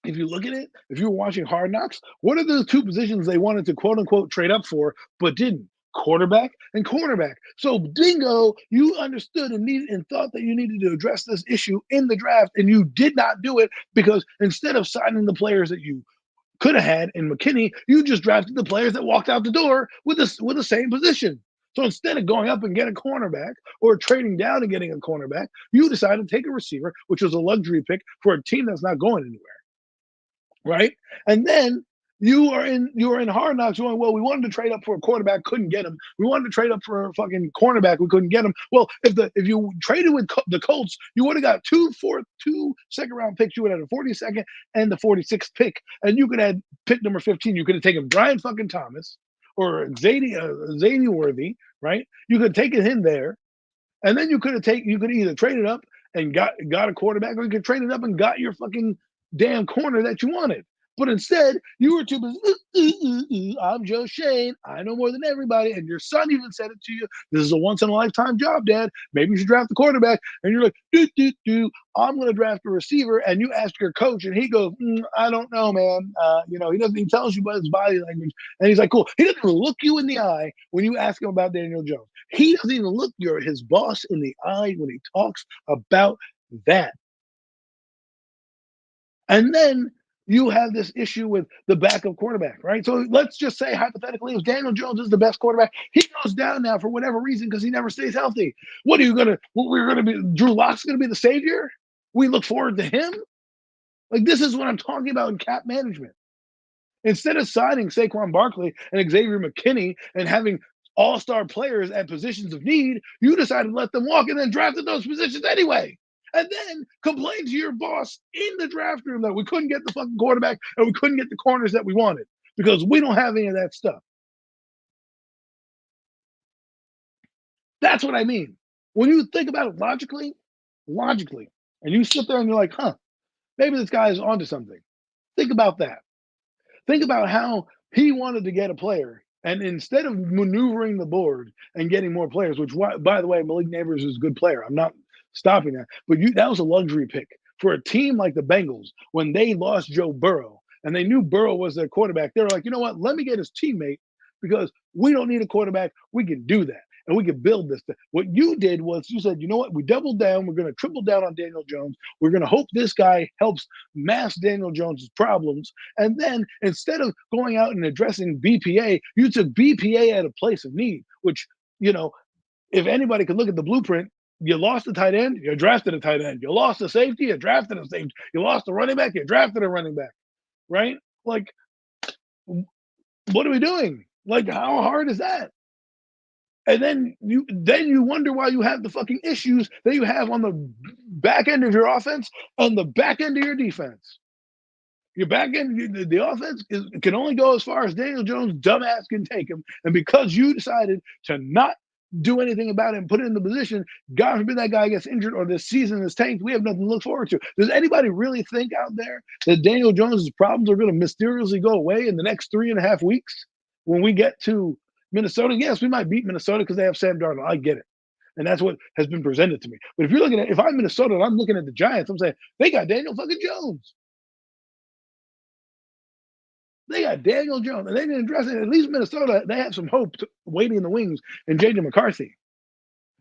if you look at it, if you were watching Hard Knocks, what are the two positions they wanted to quote unquote trade up for, but didn't? Quarterback and cornerback. So bingo, you understood and needed and thought that you needed to address this issue in the draft, and you did not do it because instead of signing the players that you could have had in McKinney, you just drafted the players that walked out the door with the same position. So instead of going up and getting a cornerback or trading down and getting a cornerback, you decided to take a receiver, which was a luxury pick for a team that's not going anywhere. Right? And then you are in Hard Knocks going, well, we wanted to trade up for a quarterback, couldn't get him. We wanted to trade up for a fucking cornerback, we couldn't get him. Well, if you traded with the Colts, you would have got two second round picks. You would have had the 42nd and the 46th pick, and you could have pick number 15. You could have taken Brian fucking Thomas or Zadie Worthy, right? You could have taken him there, and then you could either traded up and got a quarterback, or you could trade it up and got your fucking damn corner that you wanted. But instead, you were too busy. I'm Joe Shane. I know more than everybody. And your son even said it to you. This is a once-in-a-lifetime job, Dad. Maybe you should draft the quarterback. And you're like, I'm going to draft a receiver. And you ask your coach, and he goes, I don't know, man. He tells you about his body language. And he's like, cool. He doesn't even look you in the eye when you ask him about Daniel Jones. He doesn't even look his boss in the eye when he talks about that. And then you have this issue with the backup quarterback, right? So let's just say hypothetically, if Daniel Jones is the best quarterback, he goes down now for whatever reason because he never stays healthy. We're gonna be Drew Lock's gonna be the savior? We look forward to him? Like, this is what I'm talking about in cap management. Instead of signing Saquon Barkley and Xavier McKinney and having all-star players at positions of need, you decided to let them walk and then drafted those positions anyway. And then complain to your boss in the draft room that we couldn't get the fucking quarterback and we couldn't get the corners that we wanted because we don't have any of that stuff. That's what I mean. When you think about it logically, and you sit there and you're like, maybe this guy is onto something. Think about that. Think about how he wanted to get a player. And instead of maneuvering the board and getting more players, which, by the way, Malik Neighbors is a good player. I'm not stopping that. But that was a luxury pick for a team like the Bengals when they lost Joe Burrow and they knew Burrow was their quarterback. They were like, you know what? Let me get his teammate because we don't need a quarterback. We can do that. And we can build this thing. What you did was you said, you know what? We doubled down. We're going to triple down on Daniel Jones. We're going to hope this guy helps mask Daniel Jones's problems. And then instead of going out and addressing BPA, you took BPA at a place of need, which, if anybody could look at the blueprint, you lost a tight end, you drafted a tight end. You lost a safety, you drafted a safety. You lost a running back, you drafted a running back. Right? Like, what are we doing? Like, how hard is that? And then you wonder why you have the fucking issues that you have on the back end of your offense and the back end of your defense. Your back end, the offense can only go as far as Daniel Jones' dumbass can take him. And because you decided to not do anything about it and put it in the position, God forbid that guy gets injured or this season is tanked, we have nothing to look forward to. Does anybody really think out there that Daniel Jones' problems are going to mysteriously go away in the next 3.5 weeks when we get to Minnesota? Yes, we might beat Minnesota because they have Sam Darnold. I get it. And that's what has been presented to me. But if you're looking at, if I'm Minnesota and I'm looking at the Giants, I'm saying, they got Daniel fucking Jones. They got Daniel Jones. And they didn't address it. At least Minnesota, they have some hope waiting in the wings in J.J. McCarthy.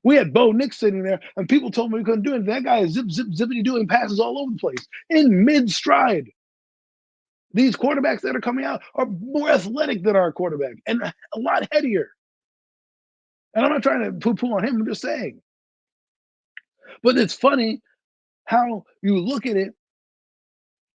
We had Bo Nix sitting there, and people told me we couldn't do it. That guy is zippity doing passes all over the place in mid-stride. These quarterbacks that are coming out are more athletic than our quarterback and a lot headier. And I'm not trying to poo-poo on him. I'm just saying. But it's funny how you look at it,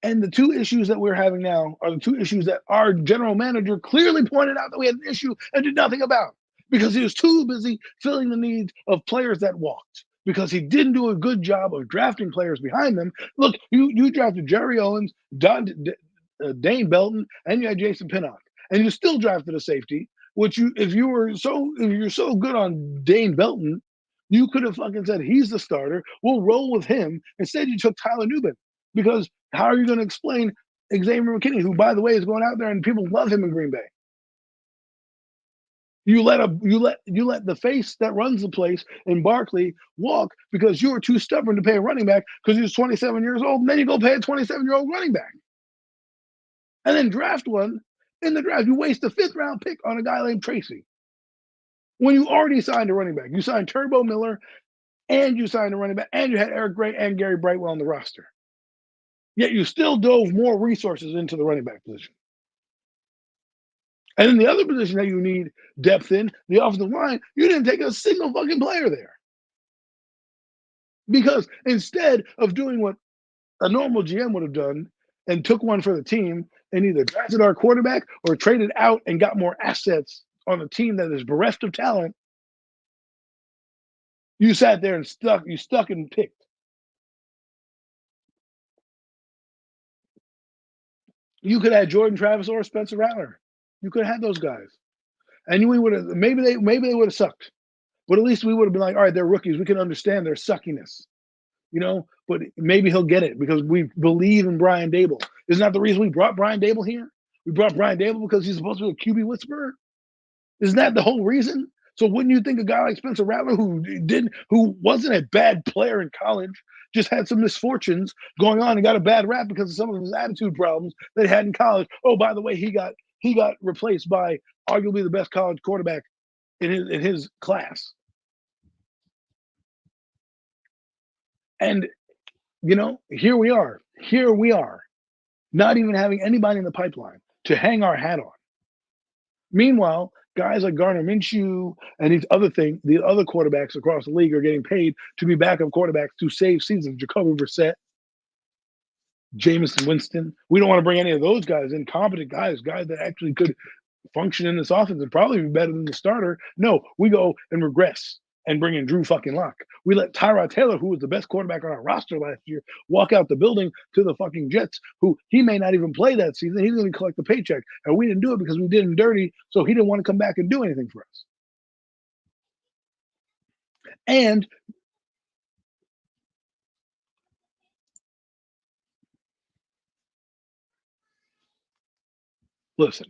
and the two issues that we're having now are the two issues that our general manager clearly pointed out that we had an issue and did nothing about because he was too busy filling the needs of players that walked because he didn't do a good job of drafting players behind them. Look, you drafted Jerry Owens, Dane Belton, and you had Jason Pinnock, and you still drafted a safety. Which if you're so good on Dane Belton, You could have fucking said he's the starter. We'll roll with him. Instead, you took Tyler Nubin because how are you going to explain Xavier McKinney, who, by the way, is going out there and people love him in Green Bay? You let the face that runs the place in Barkley walk because you were too stubborn to pay a running back because he was 27 years old. And then you go pay a 27-year-old running back, and then draft one in the draft. You waste a 5th-round pick on a guy named Tracy when you already signed a running back. You signed Turbo Miller, and you signed a running back, and you had Eric Gray and Gary Brightwell on the roster. Yet you still dove more resources into the running back position. And in the other position that you need depth in, the offensive line, you didn't take a single fucking player there. Because instead of doing what a normal GM would have done and took one for the team and either drafted our quarterback or traded out and got more assets on a team that is bereft of talent, you sat there and stuck and picked. You could have Jordan Travis or Spencer Rattler. You could have had those guys. And we would have maybe they would have sucked. But at least we would have been like, all right, they're rookies. We can understand their suckiness. But maybe he'll get it because we believe in Brian Dable. Isn't that the reason we brought Brian Dable here? We brought Brian Dable because he's supposed to be a QB whisperer. Isn't that the whole reason? So wouldn't you think a guy like Spencer Rattler, who wasn't a bad player in college, just had some misfortunes going on and got a bad rap because of some of his attitude problems that he had in college? Oh, by the way, he got replaced by arguably the best college quarterback in his class. And here we are, not even having anybody in the pipeline to hang our hat on. Meanwhile, guys like Gardner Minshew and the other quarterbacks across the league are getting paid to be backup quarterbacks to save seasons. Jacoby Brissett, Jameis Winston. We don't want to bring any of those guys in, competent guys that actually could function in this offense and probably be better than the starter. No, we go and regress and bring in Drew fucking Lock. We let Tyrod Taylor, who was the best quarterback on our roster last year, walk out the building to the fucking Jets, who he may not even play that season. He's going to collect the paycheck. And we didn't do it because we did him dirty, so he didn't want to come back and do anything for us. And listen,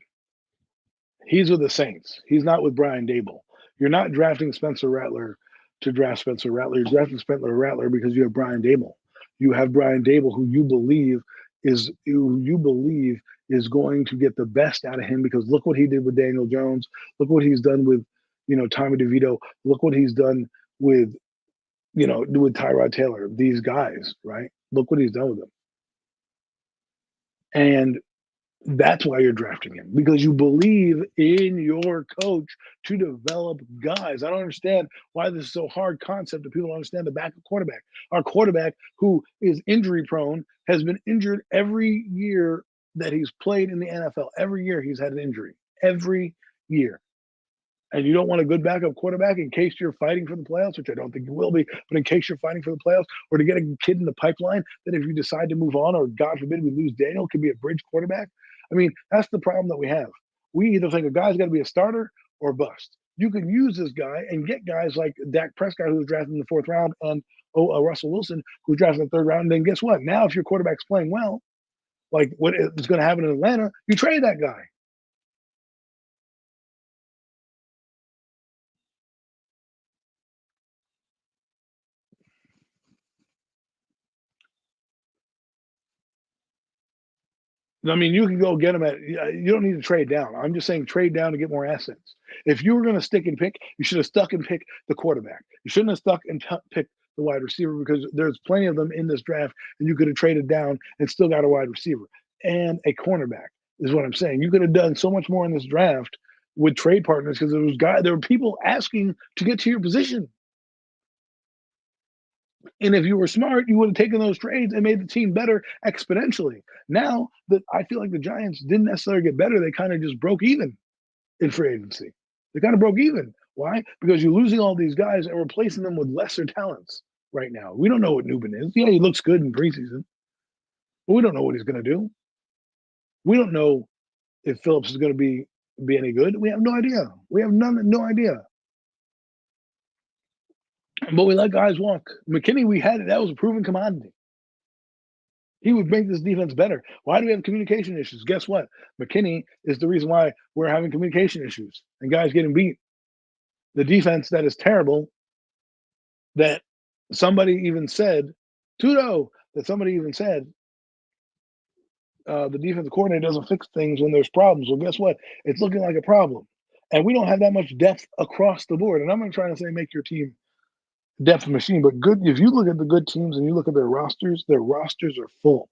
he's with the Saints. He's not with Brian Dable. You're not drafting Spencer Rattler to draft Spencer Rattler. You're drafting Spencer Rattler because you have Brian Dable. You have Brian Dable, who you believe is going to get the best out of him because look what he did with Daniel Jones. Look what he's done with, Tommy DeVito. Look what he's done with, with Tyrod Taylor. These guys, right? Look what he's done with them. And that's why you're drafting him, because you believe in your coach to develop guys. I don't understand why this is so hard concept that people don't understand the backup quarterback. Our quarterback, who is injury prone, has been injured every year that he's played in the NFL. Every year he's had an injury. Every year. And you don't want a good backup quarterback in case you're fighting for the playoffs, which I don't think you will be, but in case you're fighting for the playoffs, or to get a kid in the pipeline that if you decide to move on, or God forbid we lose Daniel, could be a bridge quarterback. I mean, that's the problem that we have. We either think a guy's got to be a starter or bust. You can use this guy and get guys like Dak Prescott, who was drafted in the 4th round, and Russell Wilson, who was drafted in the 3rd round. And then guess what? Now, if your quarterback's playing well, like what is going to happen in Atlanta, you trade that guy. I mean, you can go get them you don't need to trade down. I'm just saying trade down to get more assets. If you were going to stick and pick, you should have stuck and picked the quarterback. You shouldn't have stuck and picked the wide receiver because there's plenty of them in this draft and you could have traded down and still got a wide receiver and a cornerback is what I'm saying. You could have done so much more in this draft with trade partners because there were people asking to get to your position. And if you were smart, you would have taken those trades and made the team better exponentially. Now that I feel like the Giants didn't necessarily get better, they kind of just broke even in free agency. They kind of broke even. Why? Because you're losing all these guys and replacing them with lesser talents right now. We don't know what Nubin is. Yeah, he looks good in preseason, but we don't know what he's going to do. We don't know if Phillips is going to be any good. We have no idea. We have no idea. But we let guys walk. McKinney, we had it. That was a proven commodity. He would make this defense better. Why do we have communication issues? Guess what? McKinney is the reason why we're having communication issues and guys getting beat. The defense that is terrible, that somebody even said, Tudo, that somebody even said, the defensive coordinator doesn't fix things when there's problems. Well, guess what? It's looking like a problem. And we don't have that much depth across the board. And I'm not trying to say make your team depth machine, but good. If you look at the good teams and you look at their rosters are full.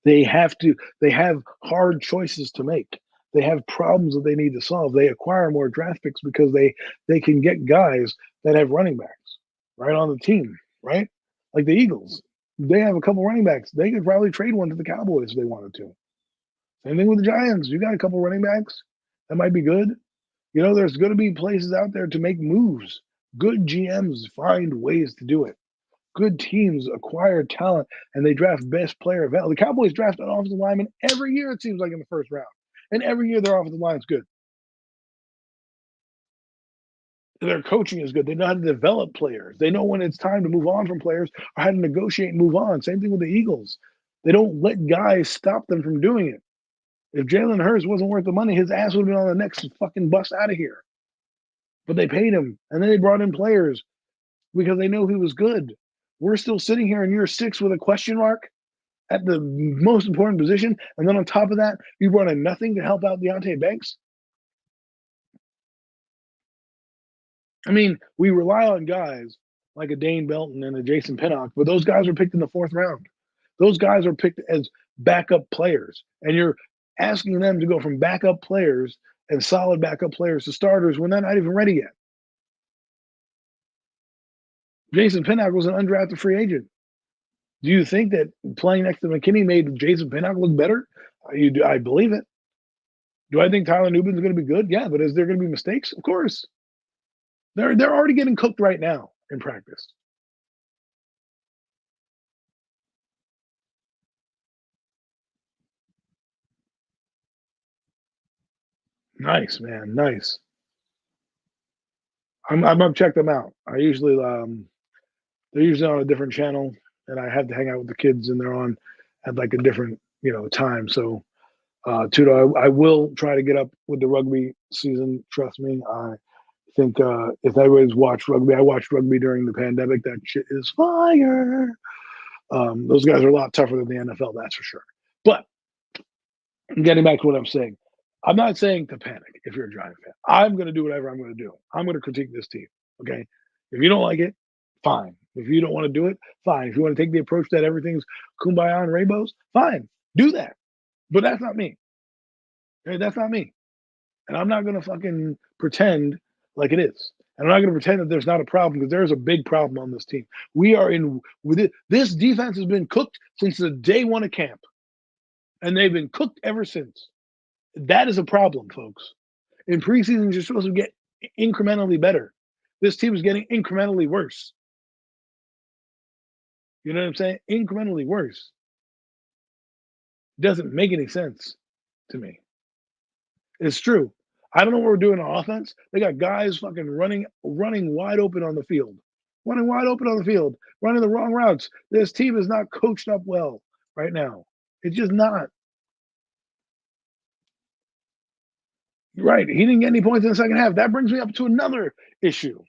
They have hard choices to make. They have problems that they need to solve. They acquire more draft picks because they can get guys that have running backs right on the team, right? Like the Eagles. They have a couple running backs. They could probably trade one to the Cowboys if they wanted to. Same thing with the Giants. You got a couple running backs that might be good. You know, there's going to be places out there to make moves. Good GMs find ways to do it. Good teams acquire talent and they draft best player available. The Cowboys draft an offensive lineman every year, it seems like, in the first round. And every year their offensive line's good. Their coaching is good. They know how to develop players. They know when it's time to move on from players or how to negotiate and move on. Same thing with the Eagles. They don't let guys stop them from doing it. If Jalen Hurts wasn't worth the money, his ass would have been on the next fucking bus out of here. But they paid him, and then they brought in players because they know he was good. We're still sitting here in year 6 with a question mark at the most important position, and then on top of that, you brought in nothing to help out Deontay Banks. I mean, we rely on guys like a Dane Belton and a Jason Pinnock, but those guys are picked in the 4th round. Those guys are picked as backup players, and you're asking them to go from backup players and solid backup players to starters when they're not even ready yet. Jason Pinnock was an undrafted free agent. Do you think that playing next to McKinney made Jason Pinnock look better? I believe it. Do I think Tyler Nubin's going to be good? Yeah, but is there going to be mistakes? Of course. They're already getting cooked right now in practice. Nice, man. Nice. I'm gonna check them out. I usually they're usually on a different channel, and I have to hang out with the kids, and they're on at like a different time. So, Tudo, I will try to get up with the rugby season. Trust me. I think if everybody's watched rugby, I watched rugby during the pandemic. That shit is fire. Those guys are a lot tougher than the NFL, that's for sure. But getting back to what I'm saying, I'm not saying to panic if you're a Giant fan. I'm going to do whatever I'm going to do. I'm going to critique this team. Okay. If you don't like it, fine. If you don't want to do it, fine. If you want to take the approach that everything's kumbaya and rainbows, fine. Do that. But that's not me. Okay? That's not me. And I'm not going to fucking pretend like it is. And I'm not going to pretend that there's not a problem because there's a big problem on this team. We are in with it. This defense has been cooked since the day one of camp, and they've been cooked ever since. That is a problem, folks. In preseason, you're supposed to get incrementally better. This team is getting incrementally worse. You know what I'm saying? Incrementally worse. Doesn't make any sense to me. It's true. I don't know what we're doing on offense. They got guys fucking running wide open on the field, running wide open on the field, running the wrong routes. This team is not coached up well right now. It's just not. Right. He didn't get any points in the second half. That brings me up to another issue.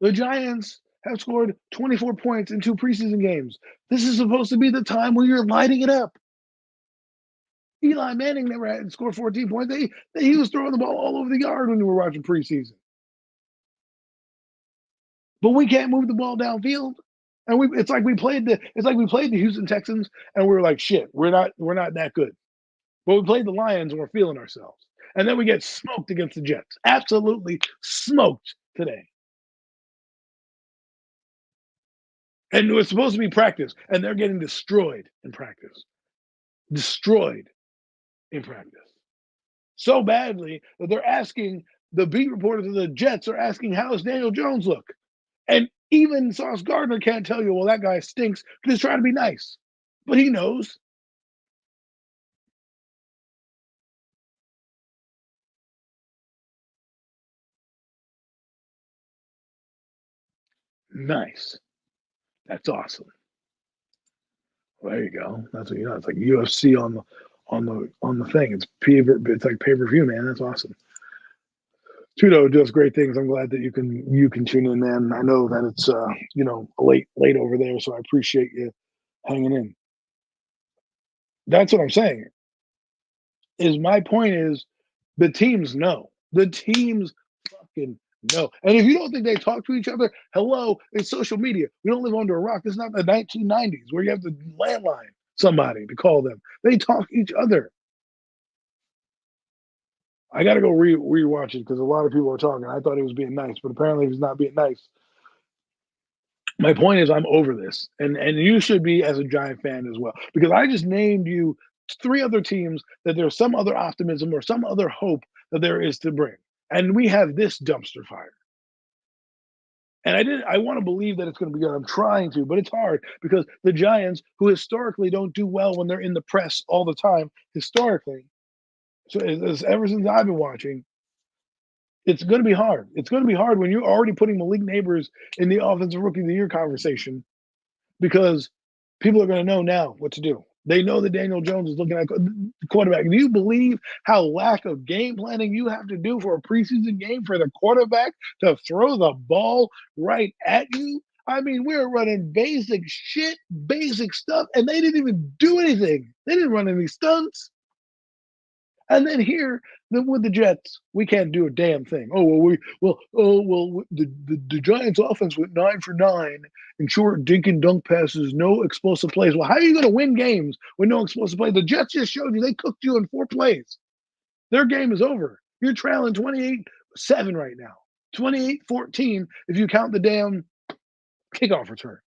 The Giants have scored 24 points in 2 preseason games. This is supposed to be the time where you're lighting it up. Eli Manning never had scored 14 points. He was throwing the ball all over the yard when you were watching preseason. But we can't move the ball downfield. And it's like we played the Houston Texans and we were like, shit, we're not that good. But we played the Lions and we're feeling ourselves. And then we get smoked against the Jets. Absolutely smoked today. And it was supposed to be practice, and they're getting destroyed in practice. Destroyed in practice. So badly that they're asking the beat reporters of the Jets are asking, how does Daniel Jones look? And even Sauce Gardner can't tell you, well, that guy stinks because he's trying to be nice. But he knows. Nice. That's awesome. Well, there you go. That's what you know. It's like UFC on the thing. It's like pay-per-view, man. That's awesome. Tudo does great things. I'm glad that you can tune in, man. I know that it's late over there, so I appreciate you hanging in. That's what I'm saying. Is my point is the teams know. The teams fucking know. And if you don't think they talk to each other, hello, it's social media. We don't live under a rock. It's not the 1990s where you have to landline somebody to call them. They talk to each other. I got to go rewatch it because a lot of people are talking. I thought he was being nice, but apparently he's not being nice. My point is, I'm over this, and you should be as a Giant fan as well, because I just named you three other teams that there's some other optimism or some other hope that there is to bring, and we have this dumpster fire. And I want to believe that it's going to be good. I'm trying to, but it's hard because the Giants, who historically don't do well when they're in the press all the time, historically, so ever since I've been watching, it's going to be hard. It's going to be hard when you're already putting Malik Neighbors in the Offensive Rookie of the Year conversation because people are going to know now what to do. They know that Daniel Jones is looking at the quarterback. Do you believe how lack of game planning you have to do for a preseason game for the quarterback to throw the ball right at you? I mean, we were running basic shit, basic stuff, and they didn't even do anything. They didn't run any stunts. And then here with the Jets, we can't do a damn thing. The Giants' offense went 9 for 9 in short dink and dunk passes, no explosive plays. Well, how are you going to win games with no explosive plays? The Jets just showed you they cooked you in 4 plays. Their game is over. You're trailing 28-7 right now, 28-14 if you count the damn kickoff return.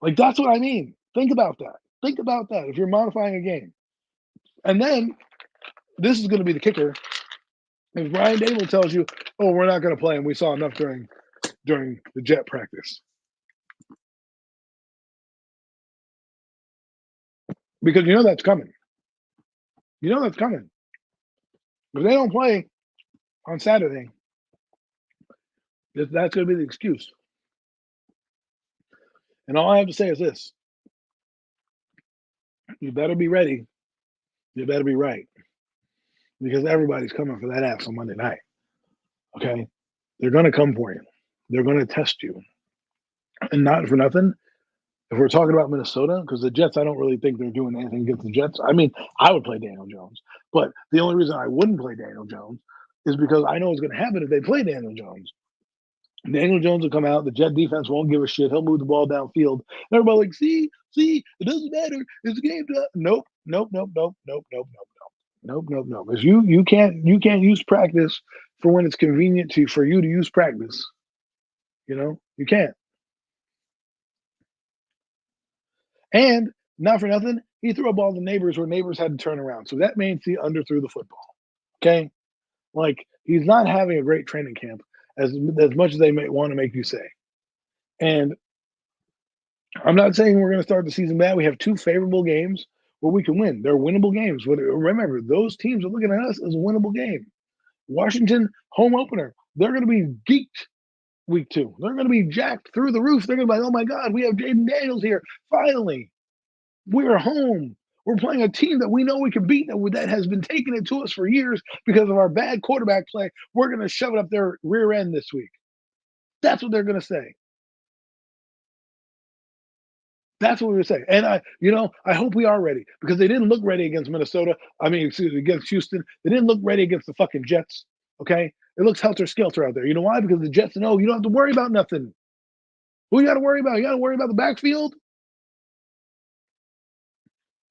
Like that's what I mean. Think about that. Think about that if you're modifying a game. And then this is going to be the kicker. If Brian Dable tells you, "Oh, we're not going to play," and we saw enough during the Jet practice, because you know that's coming. You know that's coming. If they don't play on Saturday, that's going to be the excuse. And all I have to say is this: you better be ready. You better be right, because everybody's coming for that ass on Monday night. Okay, they're going to come for you. They're going to test you, and not for nothing. If we're talking about Minnesota, because the Jets, I don't really think they're doing anything against the Jets. I mean, I would play Daniel Jones, but the only reason I wouldn't play Daniel Jones is because I know what's going to happen if they play Daniel Jones. Daniel Jones will come out. The Jet defense won't give a shit. He'll move the ball downfield. And everybody like, see, it doesn't matter. It's a game time. Nope. Because you can't use practice for when it's convenient for you to use practice. You can't. And not for nothing, he threw a ball to Neighbors where Neighbors had to turn around. So that means he underthrew the football. Okay? Like, he's not having a great training camp as much as they may want to make you say. And I'm not saying we're going to start the season bad. We have 2 favorable games where we can win. They're winnable games. But remember, those teams are looking at us as a winnable game. Washington, home opener. They're going to be geeked week 2. They're going to be jacked through the roof. They're going to be like, oh, my God, we have Jaden Daniels here. Finally. We're home. We're playing a team that we know we can beat that has been taking it to us for years because of our bad quarterback play. We're going to shove it up their rear end this week. That's what they're going to say. That's what we're going to say. And I hope we are ready because they didn't look ready against Minnesota. Against Houston. They didn't look ready against the fucking Jets. Okay? It looks helter-skelter out there. You know why? Because the Jets know you don't have to worry about nothing. Who you got to worry about? You got to worry about the backfield?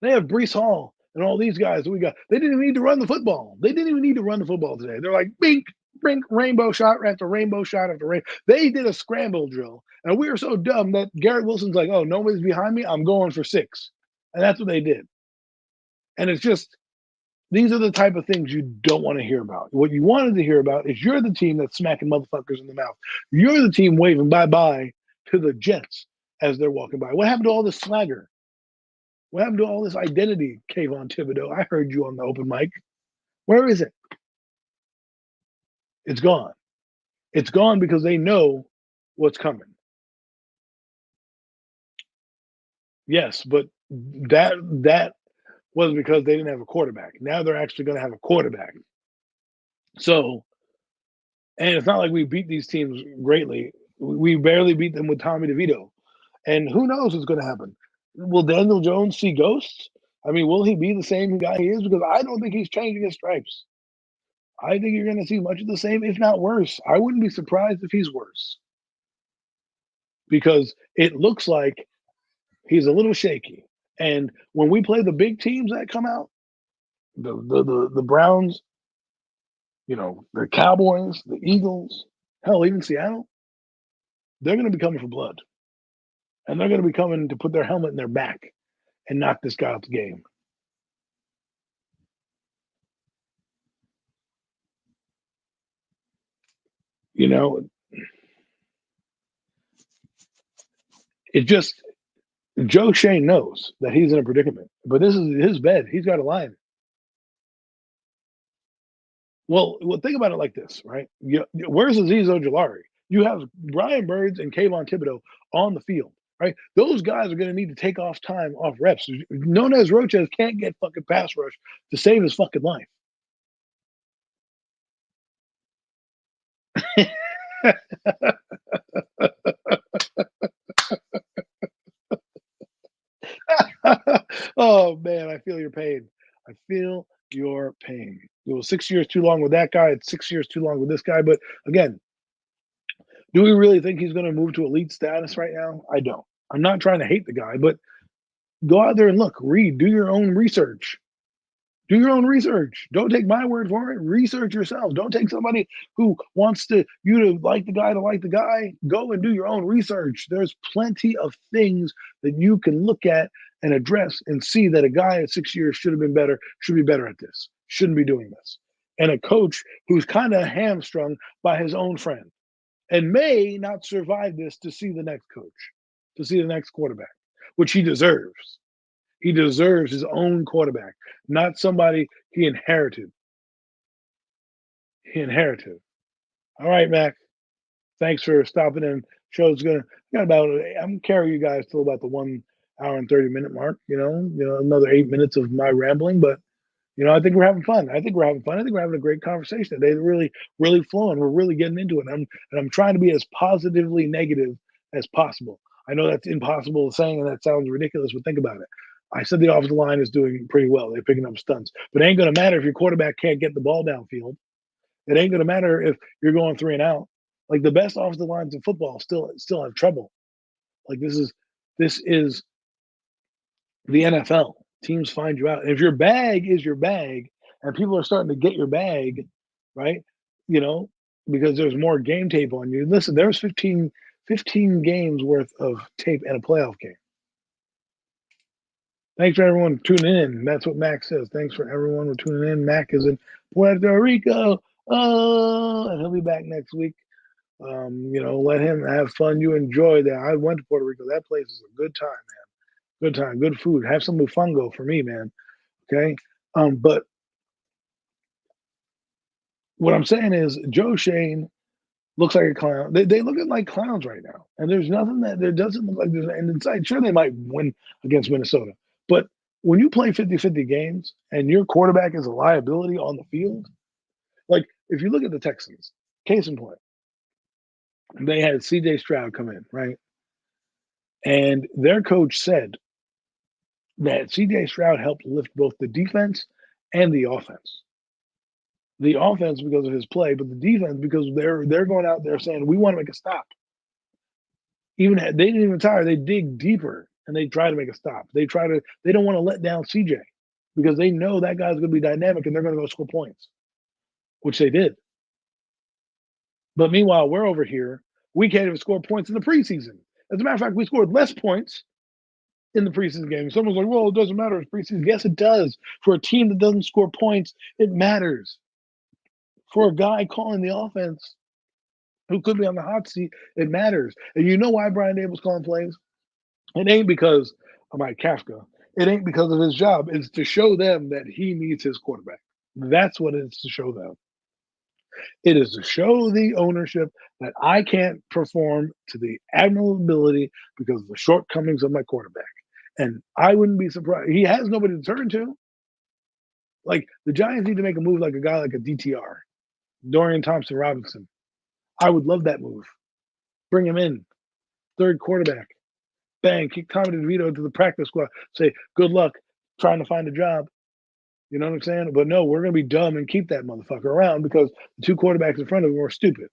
They have Breece Hall and all these guys that we got. They didn't even need to run the football. They didn't even need to run the football today. They're like, bink, brink, rainbow shot after rainbow shot after rainbow. They did a scramble drill. And we were so dumb that Garrett Wilson's like, oh, nobody's behind me. I'm going for 6. And that's what they did. And it's just, these are the type of things you don't want to hear about. What you wanted to hear about is you're the team that's smacking motherfuckers in the mouth. You're the team waving bye-bye to the Jets as they're walking by. What happened to all this swagger? What happened to all this identity, Kayvon Thibodeau? I heard you on the open mic. Where is it? It's gone. It's gone because they know what's coming. Yes, but that was because they didn't have a quarterback. Now they're actually going to have a quarterback. So, and it's not like we beat these teams greatly. We barely beat them with Tommy DeVito. And who knows what's going to happen? Will Daniel Jones see ghosts? I mean, will he be the same guy he is? Because I don't think he's changing his stripes. I think you're going to see much of the same, if not worse. I wouldn't be surprised if he's worse because it looks like he's a little shaky. And when we play the big teams that come out, the Browns, the Cowboys, the Eagles, hell, even Seattle, they're going to be coming for blood, and they're going to be coming to put their helmet in their back and knock this guy out the game. You know, it just Joe Shane knows that he's in a predicament, but this is his bed. He's got to lie in it. Well, think about it like this, right? Where's Azeez Ojulari? You have Brian Birds and Kayvon Thibodeau on the field, right? Those guys are going to need to take off time off reps. Nunez Roches can't get fucking pass rush to save his fucking life. Oh man, I feel your pain. I feel your pain. It was 6 years too long with that guy. It's 6 years too long with this guy. But again, do we really think he's going to move to elite status right now? I don't. I'm not trying to hate the guy, but go out there and look, read, do your own research. Do your own research. Don't take my word for it. Research yourself. Don't take somebody who wants you to like the guy to like the guy. Go and do your own research. There's plenty of things that you can look at and address and see that a guy at 6 years should be better at this. Shouldn't be doing this. And a coach who's kind of hamstrung by his own friend and may not survive this to see the next coach, to see the next quarterback, which he deserves. He deserves his own quarterback, not somebody he inherited. He inherited. All right, Mac. Thanks for stopping in. Show's gonna got about. I'm gonna carry you guys till about the 1 hour and 30 minute mark. Another 8 minutes of my rambling, but I think we're having fun. I think we're having fun. I think we're having a great conversation today. They're really, really flowing. We're really getting into it. And I'm trying to be as positively negative as possible. I know that's impossible to say, and that sounds ridiculous, but think about it. I said the offensive line is doing pretty well. They're picking up stunts, but it ain't going to matter if your quarterback can't get the ball downfield. It ain't going to matter if you're going 3 and out. Like the best offensive lines in football still have trouble. Like this is the NFL. Teams find you out. And if your bag is your bag and people are starting to get your bag, right? Because there's more game tape on you. Listen, there's 15 games worth of tape in a playoff game. Thanks for everyone tuning in. That's what Mac says. Thanks for everyone for tuning in. Mac is in Puerto Rico. Oh, and he'll be back next week. Let him have fun. You enjoy that. I went to Puerto Rico. That place is a good time, man. Good time, good food. Have some mofongo for me, man. Okay. But what I'm saying is Joe Shane looks like a clown. They look like clowns right now. And there's nothing that there doesn't look like there's an end in sight. Sure, they might win against Minnesota. But when you play 50-50 games and your quarterback is a liability on the field, like if you look at the Texans, case in point, they had CJ Stroud come in, right? And their coach said that CJ Stroud helped lift both the defense and the offense. The offense because of his play, but the defense because they're going out there saying we want to make a stop. Even they didn't even tire, they dig deeper and they try to make a stop. They don't want to let down CJ because they know that guy's going to be dynamic and they're going to go score points, which they did. But meanwhile, we're over here. We can't even score points in the preseason. As a matter of fact, we scored less points in the preseason game. Someone's like, well, it doesn't matter. It's preseason. Yes, it does. For a team that doesn't score points, it matters. For a guy calling the offense who could be on the hot seat, it matters. And you know why Brian Daboll's calling plays? It ain't because of Mike Kafka. It ain't because of his job. It's to show them that he needs his quarterback. That's what it's to show them. It is to show the ownership that I can't perform to the admirable ability because of the shortcomings of my quarterback. And I wouldn't be surprised. He has nobody to turn to. Like the Giants need to make a move like a guy like a DTR, Dorian Thompson Robinson. I would love that move. Bring him in, third quarterback. Bang, kick Tommy DeVito to the practice squad. Say, good luck trying to find a job. You know what I'm saying? But no, we're going to be dumb and keep that motherfucker around because the two quarterbacks in front of him are stupid.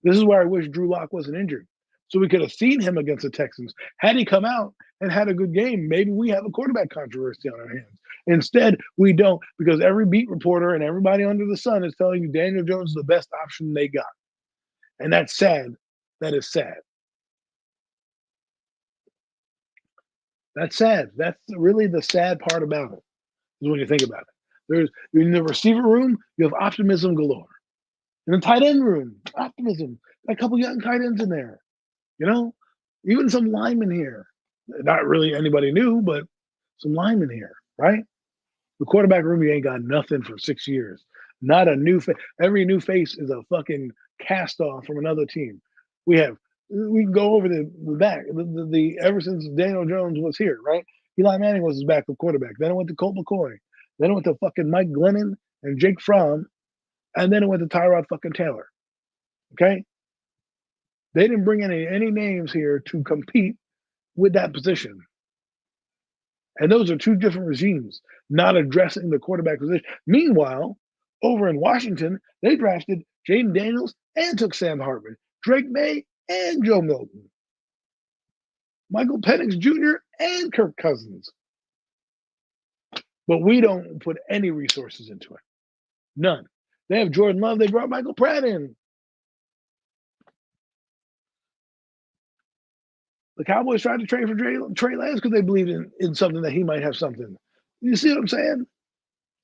This is where I wish Drew Lock wasn't injured. So we could have seen him against the Texans. Had he come out and had a good game, maybe we have a quarterback controversy on our hands. Instead, we don't because every beat reporter and everybody under the sun is telling you Daniel Jones is the best option they got. And that's sad. That is sad. That's sad. That's really the sad part about it, is when you think about it. There's in the receiver room, you have optimism galore. In the tight end room, optimism. Got a couple young tight ends in there. You know, even some linemen here. Not really anybody new, but some linemen here, right? The quarterback room, you ain't got nothing for 6 years. Not a new face. Every new face is a fucking cast off from another team. We can go over the back. The ever since Daniel Jones was here, right? Eli Manning was his backup quarterback. Then it went to Colt McCoy. Then it went to fucking Mike Glennon and Jake Fromm. And then it went to Tyrod fucking Taylor. Okay? They didn't bring any names here to compete with that position. And those are two different regimes, not addressing the quarterback position. Meanwhile, over in Washington, they drafted Jaden Daniels and took Sam Hartman, Drake May and Joe Milton, Michael Penix Jr. and Kirk Cousins. But we don't put any resources into it. None. They have Jordan Love. They brought Michael Pratt in. The Cowboys tried to trade for Trey Lance because they believed in something that he might have something. You see what I'm saying?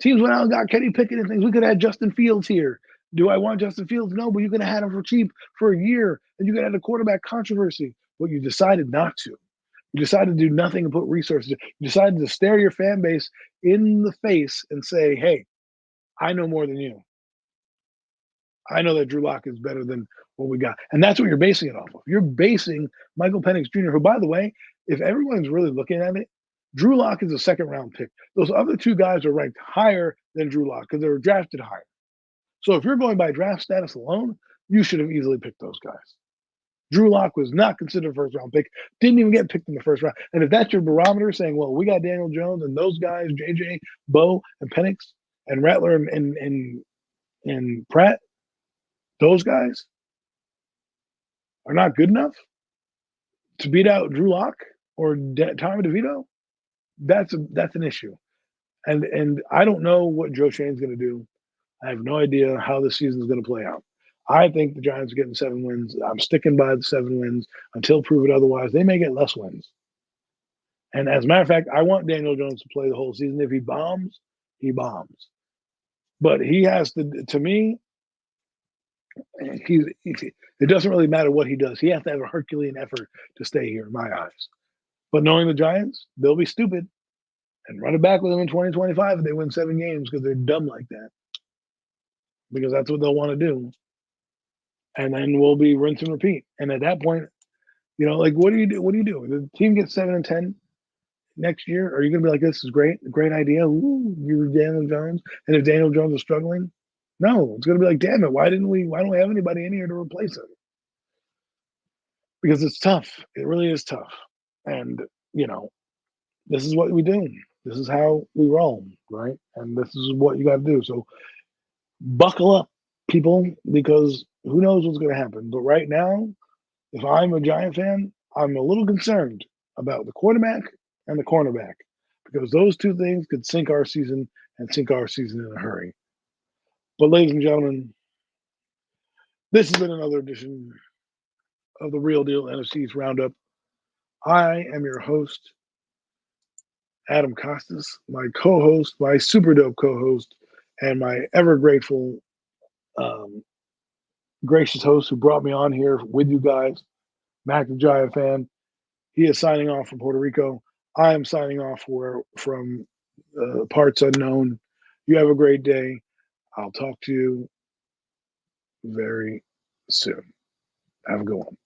Teams went out and got Kenny Pickett and things. We could have had Justin Fields here. Do I want Justin Fields? No, but you could have had him for cheap for a year, and you could have had a quarterback controversy. But you decided not to. You decided to do nothing and put resources. You decided to stare your fan base in the face and say, hey, I know more than you. I know that Drew Lock is better than what we got. And that's what you're basing it off of. You're basing Michael Penix Jr., who, by the way, if everyone's really looking at it, Drew Lock is a second-round pick. Those other two guys are ranked higher than Drew Lock because they were drafted higher. So if you're going by draft status alone, you should have easily picked those guys. Drew Lock was not considered a first-round pick, didn't even get picked in the first round. And if that's your barometer saying, well, we got Daniel Jones and those guys, JJ, Bo, and Penix, and Rattler, and Pratt, those guys are not good enough to beat out Drew Lock or Tommy DeVito, that's an issue. And I don't know what Joe Shane's going to do. I have no idea how the season is going to play out. I think the Giants are getting 7 wins. I'm sticking by the 7 wins until proven otherwise. They may get less wins. And as a matter of fact, I want Daniel Jones to play the whole season. If he bombs, he bombs. But he has to me, it doesn't really matter what he does. He has to have a Herculean effort to stay here, in my eyes. But knowing the Giants, they'll be stupid and run it back with them in 2025 if they win 7 games because they're dumb like that. Because that's what they'll want to do. And then we'll be rinse and repeat. And at that point, like what do you do? What do you do? The team gets 7-10 next year. Are you going to be like, this is great idea? Ooh, you're Daniel Jones. And if Daniel Jones is struggling, no, it's going to be like, damn it, why don't we have anybody in here to replace him? Because it's tough. It really is tough. And, this is what we do. This is how we roll, right? And this is what you got to do. So buckle up, people, because who knows what's going to happen. But right now, if I'm a Giant fan, I'm a little concerned about the quarterback and the cornerback because those two things could sink our season and sink our season in a hurry. But ladies and gentlemen, this has been another edition of the Real Deal NFC East Round-Up. I am your host, Adam Costas, my co-host, my super dope co-host, and my ever grateful, gracious host who brought me on here with you guys, Mac the Giant fan. He is signing off from Puerto Rico. I am signing off from parts unknown. You have a great day. I'll talk to you very soon. Have a good one.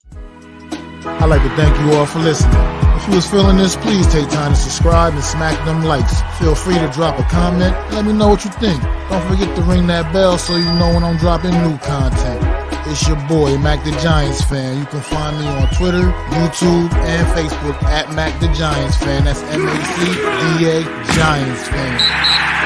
I'd like to thank you all for listening. If you was feeling this, please take time to subscribe and smack them likes. Feel free to drop a comment and let me know what you think. Don't forget to ring that bell so you know when I'm dropping new content. It's your boy, Mac the Giants Fan. You can find me on Twitter, YouTube, and Facebook at Mac the Giants Fan. That's MACDA Giants Fan.